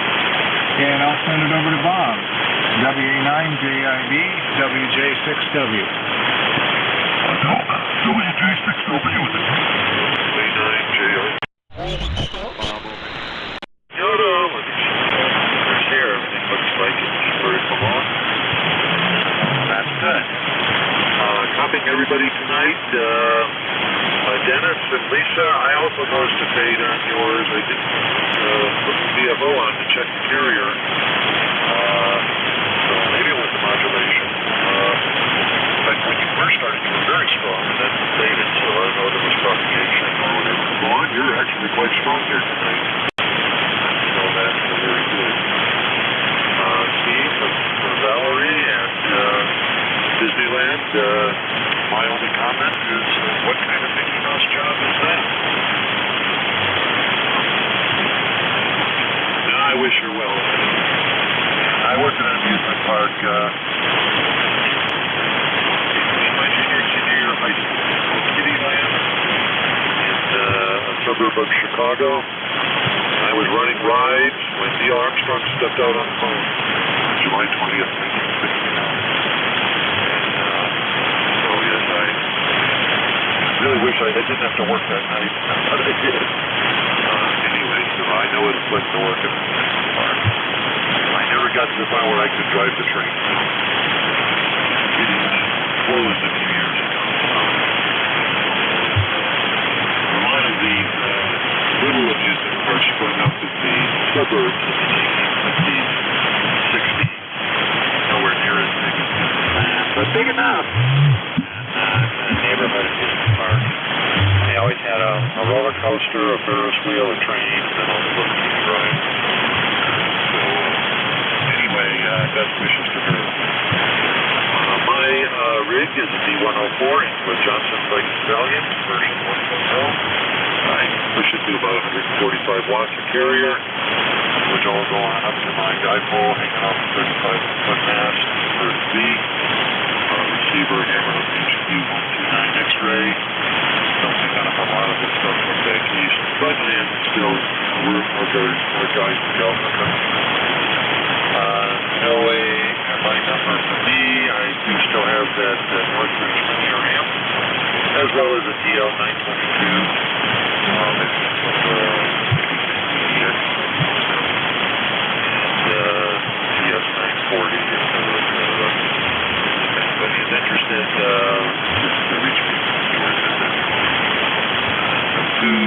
And I'll send it over to Bob. WA9JIB, WJ6W. WJ6W with the WA9JIB. Here, everything looks like it's very along. That's good. Copying everybody tonight. Dennis, and Lisa, I also noticed a date on yours. I didn't put the VFO on to check the carrier. So maybe it was the modulation. But when you first started, you were very strong, and then faded, so I know there was propagation or whatever. Vaughn, you're actually quite strong here tonight. You know that, so very good. Steve and Valerie and Disneyland, my only comment is, what kind of Mickey Mouse job is that? No, I wish her well. I worked at an amusement park in my junior year of high school, Kittyland, in a suburb of Chicago. I was running rides when Neil Armstrong stepped out on the moon, July 20th, 1969. I really wish I didn't have to work that night, but I did. Anyway, so I know it's like to work at the park. I never got to the point where I could drive the train. It closed a few years ago. A lot of the little amusement parks sprung up in the suburbs in the 1950s, 60s. Nowhere near as big as Disneyland, but big enough. Neighborhood amusement park. They always had a roller coaster, a Ferris wheel, a train, and then all the little kiddie rides. So, anyway, best wishes to her. My rig is a D104 into a Johnson Fighting Stallion, version 1.0. I push it to about 145 watts a carrier, which all go on up to my dipole hanging off the 35-foot mast, 30 feet. Receiver hammered on HQ129 X-ray. Don't pick up a lot of this stuff from back east, but man, still more guys to go. No way my number for me. I do still have that Northridge linear amp, as well as a DL922. DS940. If anybody's interested, just reach me. Two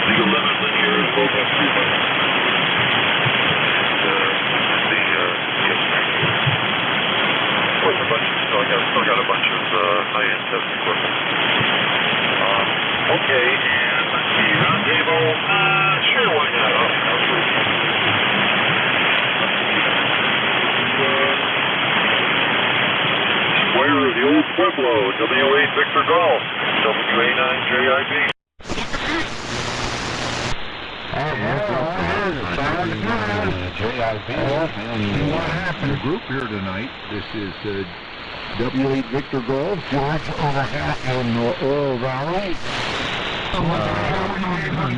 legal limit linears, both have 3 buttons. Of course, still got a bunch of high-end test equipment. Okay, and let's see, round table. Sure, why not? I'll show you. Square of the Old Pueblo, W8 Victor Golf, WA9JIB. What happened? The group here tonight. This is W8 Victor Golf, George over here in Oil Valley.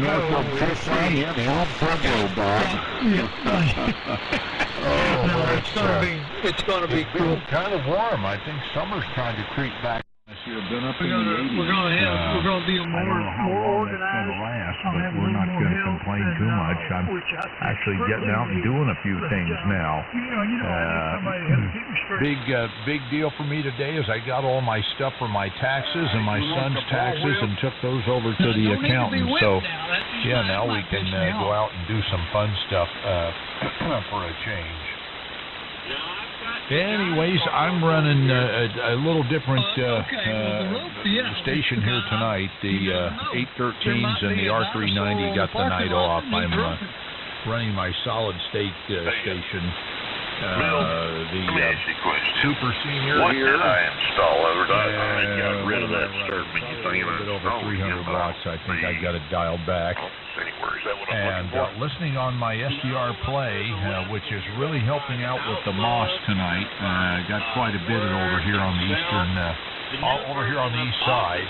North of Pittsburgh, yeah, the Old Pueblo, Bob. It's gonna be cool. Kind of warm. I think summer's trying to creep back. We're gonna be more organized. But we're not going to complain too much. I'm actually getting out and doing a few things now. Big deal for me today is I got all my stuff for my taxes and my son's taxes and took those over to the accountant. So yeah, now we can go out and do some fun stuff for a change. Anyways, I'm running a little different station here tonight. The 813s and the R390 got the night off. I'm running my solid state station. The Super Senior what here. What did I install? I got rid of that start menu thing. A little bit over 300 watts. I think I got it dialed back. And listening on my SDR play, which is really helping out with the moss tonight. Got quite a bit over here on the eastern, over here on the east side.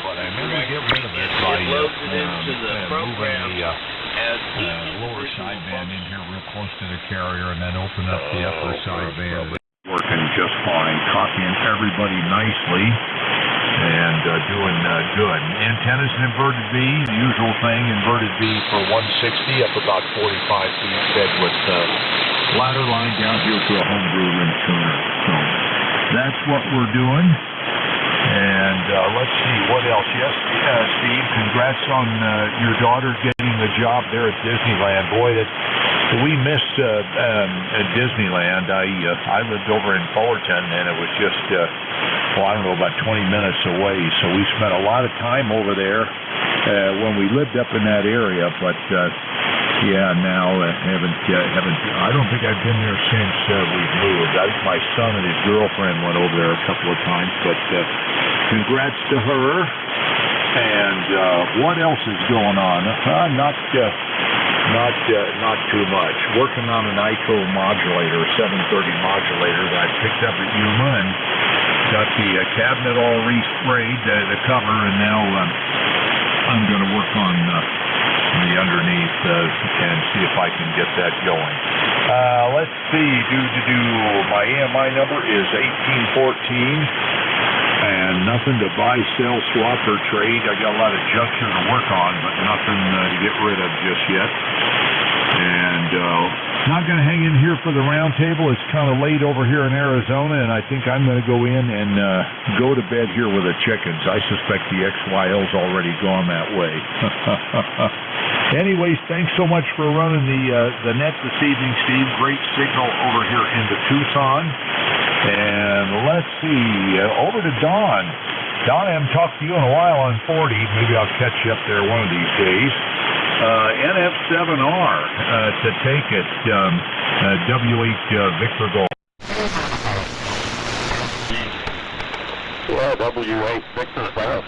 But I may get rid of it by moving the lower sideband in here real close to the carrier, and then open up the upper sideband. Working just fine, copying everybody nicely. And doing good. Antennas and inverted V, the usual thing, inverted V for 160 up about 45 feet, fed with ladder line down here to a homebrew rim tuner. So that's what we're doing. And And let's see, what else? Yes, Steve, congrats on your daughter getting the job there at Disneyland. Boy, we missed Disneyland. I lived over in Fullerton, and it was just, I don't know, about 20 minutes away. So we spent a lot of time over there when we lived up in that area. But yeah, now haven't. I don't think I've been there since we've moved. I think my son and his girlfriend went over there a couple of times. But congrats to her. And what else is going on? Not too much. Working on an ICO modulator, 730 modulator that I picked up at Yuma, and got the cabinet all resprayed, the cover, and now I'm going to work on the underneath and see if I can get that going. Let's see. My AMI number is 1814. And nothing to buy, sell, swap, or trade. I got a lot of junk here to work on, but nothing to get rid of just yet. And not going to hang in here for the round table. It's kind of late over here in Arizona, and I think I'm going to go in and go to bed here with the chickens. I suspect the XYL's already gone that way. Anyways, thanks so much for running the net this evening, Steve. Great signal over here into Tucson. And let's see, over to Don. Don, I haven't talked to you in a while on 40. Maybe I'll catch you up there one of these days. NF7R to take it. W8 Victor Gold. Yeah, W8 Victor Gold.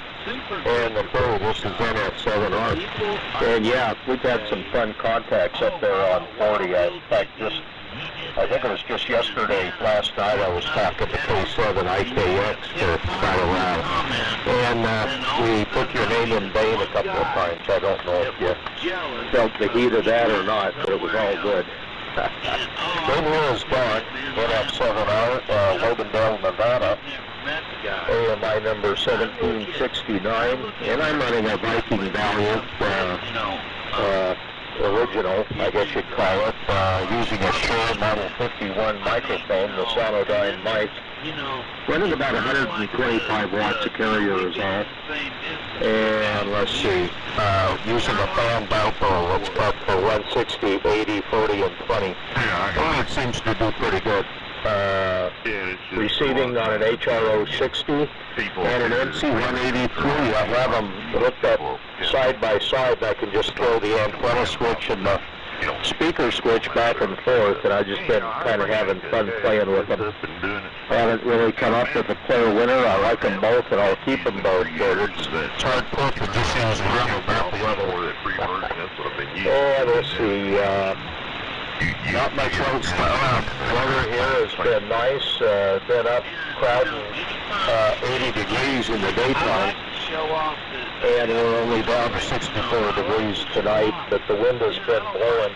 And the crew, this is NF7R. And yeah, we've had some fun contacts up there on 40. In fact, I think it was just yesterday, last night, I was talking to K7 IKX for quite a while. And we put your name in vain a couple of times. I don't know if you felt the heat of that or not, but it was all good. Then here is Don, NF7R, Lobendale, Nevada. AMI number 1769. And I'm running a Viking Valiant original, I guess you'd call it, using a Shure Model 51 microphone, the Sonodyne mic. Running about 125 watts of carrier is all. And let's see, using a fan Balfour, it's got for 160, 80, 40, and 20. Well, it seems to do pretty good. Receiving on an HRO 60 and an NC183. I have them hooked up side by side, and I can just throw the antenna switch and the speaker switch back and forth, and I've just been kind of having fun playing with them. I haven't really come up with a clear winner. I like them both, and I'll keep them both. But it's hard push to just use one about the level. And let's see. Not much else to add. Weather here has been nice. Been up crowding 80 degrees in the daytime. And we're only down to 64 degrees tonight, but the wind has been blowing.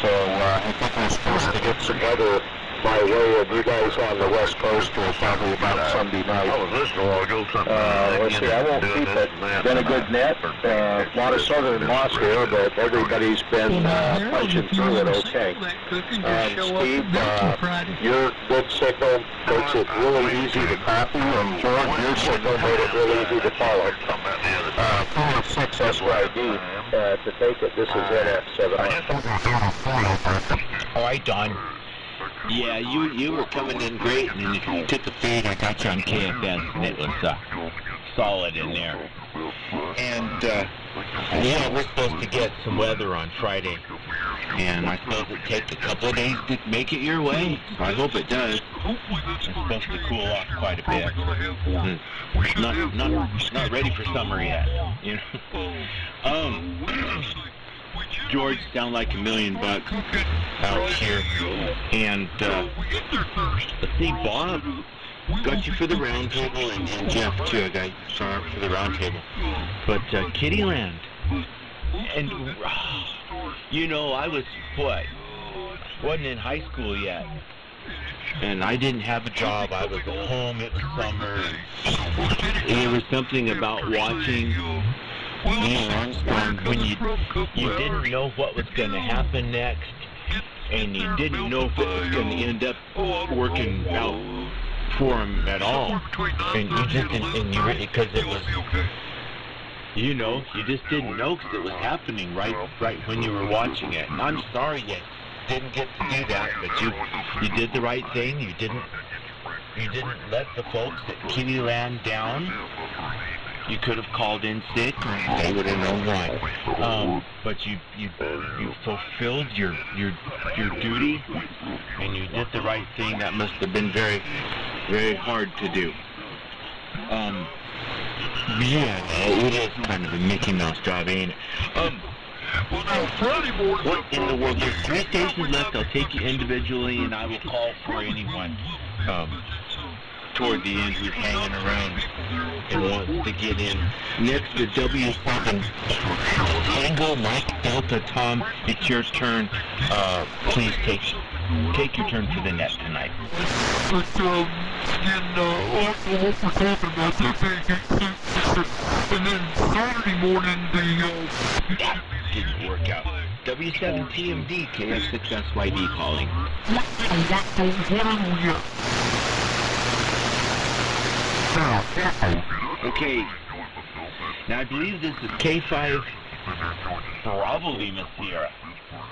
So I think we're supposed to get some weather my way, and you guys on the West Coast will probably about Sunday night. Let's see, I won't keep it. Been a good net. A lot of southern moss here, but everybody's been punching through it okay. Steve, your good signal makes it really easy to copy, and George, your signal made it really easy to follow. KF6SYD to take it. This is NF7. All right, Don. Yeah, you were coming in great, and if you took a feed, I got you on KFS, and it was solid in there. And yeah, we're supposed to get some weather on Friday, and I suppose it'll take a couple of days to make it your way. So I hope it does. It's supposed to cool off quite a bit. Not ready for summer yet, you know. George, sound like $1 million out here. And let's see, Bob got you for the round table, and Jeff too. I got Sharp for the round table. But Kittyland, and you know, I wasn't in high school yet, and I didn't have a job. I was at home. It was summer, and there was something about watching Neil Armstrong when you didn't know what was going to happen next, and you didn't know if it was going to end up working out for him at all, and you just didn't, and you because it was, you know, you just didn't know because it was happening right when you were watching it. And I'm sorry you didn't get to do that, but you did the right thing. You didn't let the folks at Kitty Land down. You could have called in sick, and they would have known why. But you fulfilled your duty, and you did the right thing. That must have been very, very hard to do. Yeah, it is kind of a Mickey Mouse job, ain't it? What in the world? There's 3 stations left. I'll take you individually, and I will call for anyone toward the end who's hanging around and wants to get in. Next to W7 Tango Mike Delta Tom. It's your turn. Please take your turn to the net tonight. And then Saturday morning, That didn't work out. W7 TMD, KF6SYD calling. Okay. Now I believe this is K5 Bravo Lima Sierra.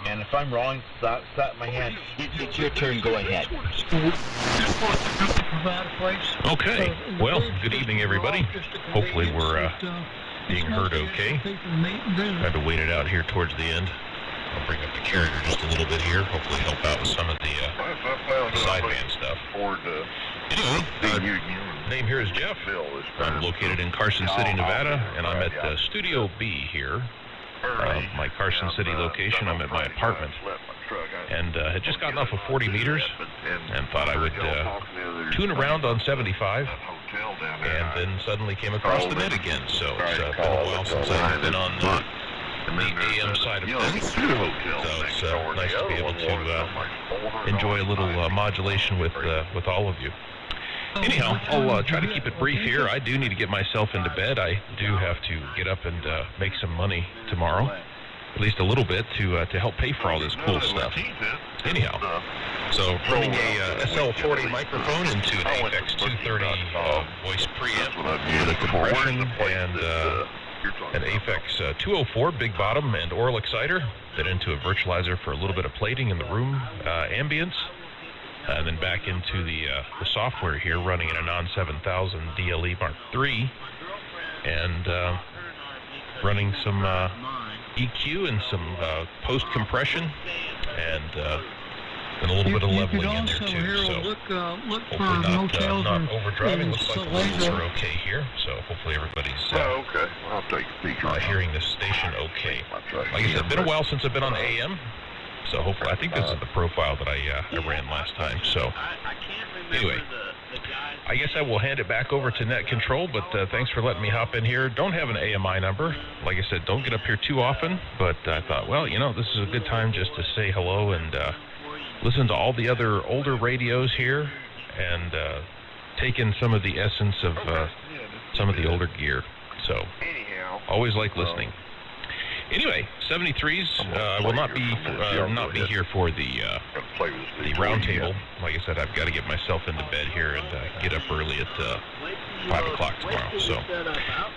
And if I'm wrong, slap my hand. It's your turn. Go ahead. Okay. Well, good evening, everybody. Hopefully we're being heard okay. Had to wait it out here towards the end. I'll bring up the carrier just a little bit here. Hopefully help out with some of the sideband stuff. Anyway, name here is Jeff. I'm located in Carson City, Nevada, and I'm at Studio B here. My Carson City location. I'm at my apartment, and had just gotten off of 40 meters and thought I would tune around on 75, and then suddenly came across the net again. So it's been a while since I've been on the AM side of things, so it's nice to be able to enjoy a little modulation with all of you. Anyhow, I'll try to keep it brief here. I do need to get myself into bed. I do have to get up and make some money tomorrow, at least a little bit, to help pay for all this cool stuff. Anyhow, so running a SL40 microphone into an AFX 230 voice preamp with a compression and an AFX 204 big bottom and oral exciter, then into a virtualizer for a little bit of plating in the room ambience. And then back into the software here, running in a non-7000 DLE Mark III, and running some EQ and some post-compression and a little bit of leveling in there too. So hopefully not overdriving. Looks like the levels are okay here. So hopefully everybody's I'll take a peek. Hearing this station okay. Like I said, it's been a while since I've been on AM. So hopefully, I think this is the profile that I ran last time. So anyway, I guess I will hand it back over to Net Control, but thanks for letting me hop in here. Don't have an AMI number. Like I said, don't get up here too often, but I thought, well, you know, this is a good time just to say hello and listen to all the other older radios here and take in some of the essence of some of the older gear. So always like listening. Anyway, 73s will not be here for the round table. Like I said, I've got to get myself into bed here and get up early at 5 o'clock tomorrow. So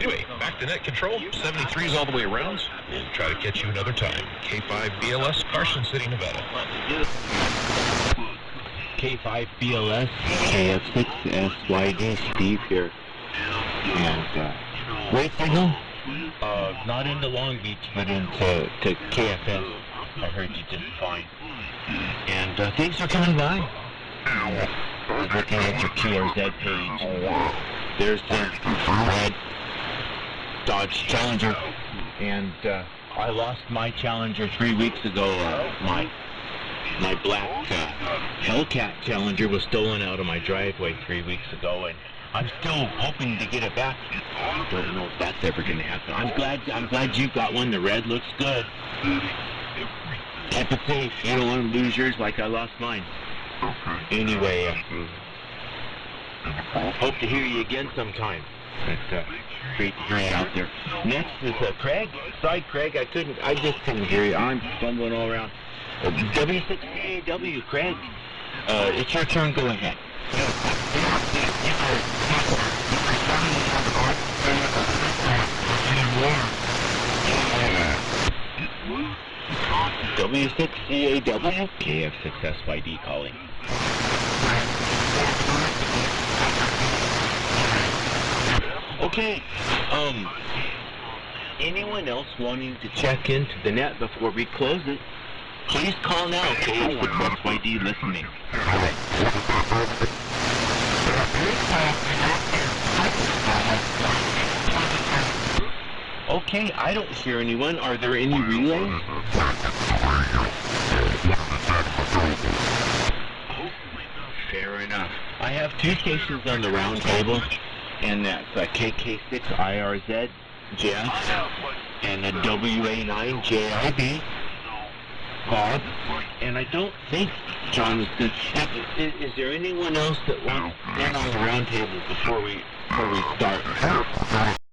anyway, back to Net Control, 73s all the way around. We'll try to catch you another time. K5 BLS, Carson City, Nevada. K5 BLS, KF6SYD Steve here. And wait signal? Not into Long Beach, but into KFS. I heard you did fine. And thanks for coming by. I was looking at your QRZ page. There's the red Dodge Challenger. And I lost my Challenger 3 weeks ago. My black Hellcat Challenger was stolen out of my driveway 3 weeks ago, and I'm still hoping to get it back. I don't know if that's ever going to happen. I'm glad you got one. The red looks good. Keep it safe. You don't want to lose yours like I lost mine. Anyway, hope to hear you again sometime. It's great to hear you out there. Next is Craig. Sorry, Craig, I just couldn't hear you. I'm fumbling all around. W6AW, Craig. It's your turn. Go ahead. W6CAW, KF6SYD calling. Okay, anyone else wanting to check into the net before we close it, please call now, KF6SYD listening. Okay, I don't hear anyone. Are there any relays? Fair enough. I have two stations on the round table, and that's KK6IRZ Jeff and a WA9JIB Bob. And I don't think Jonathan. Is there anyone else that wants in on the round table before we start?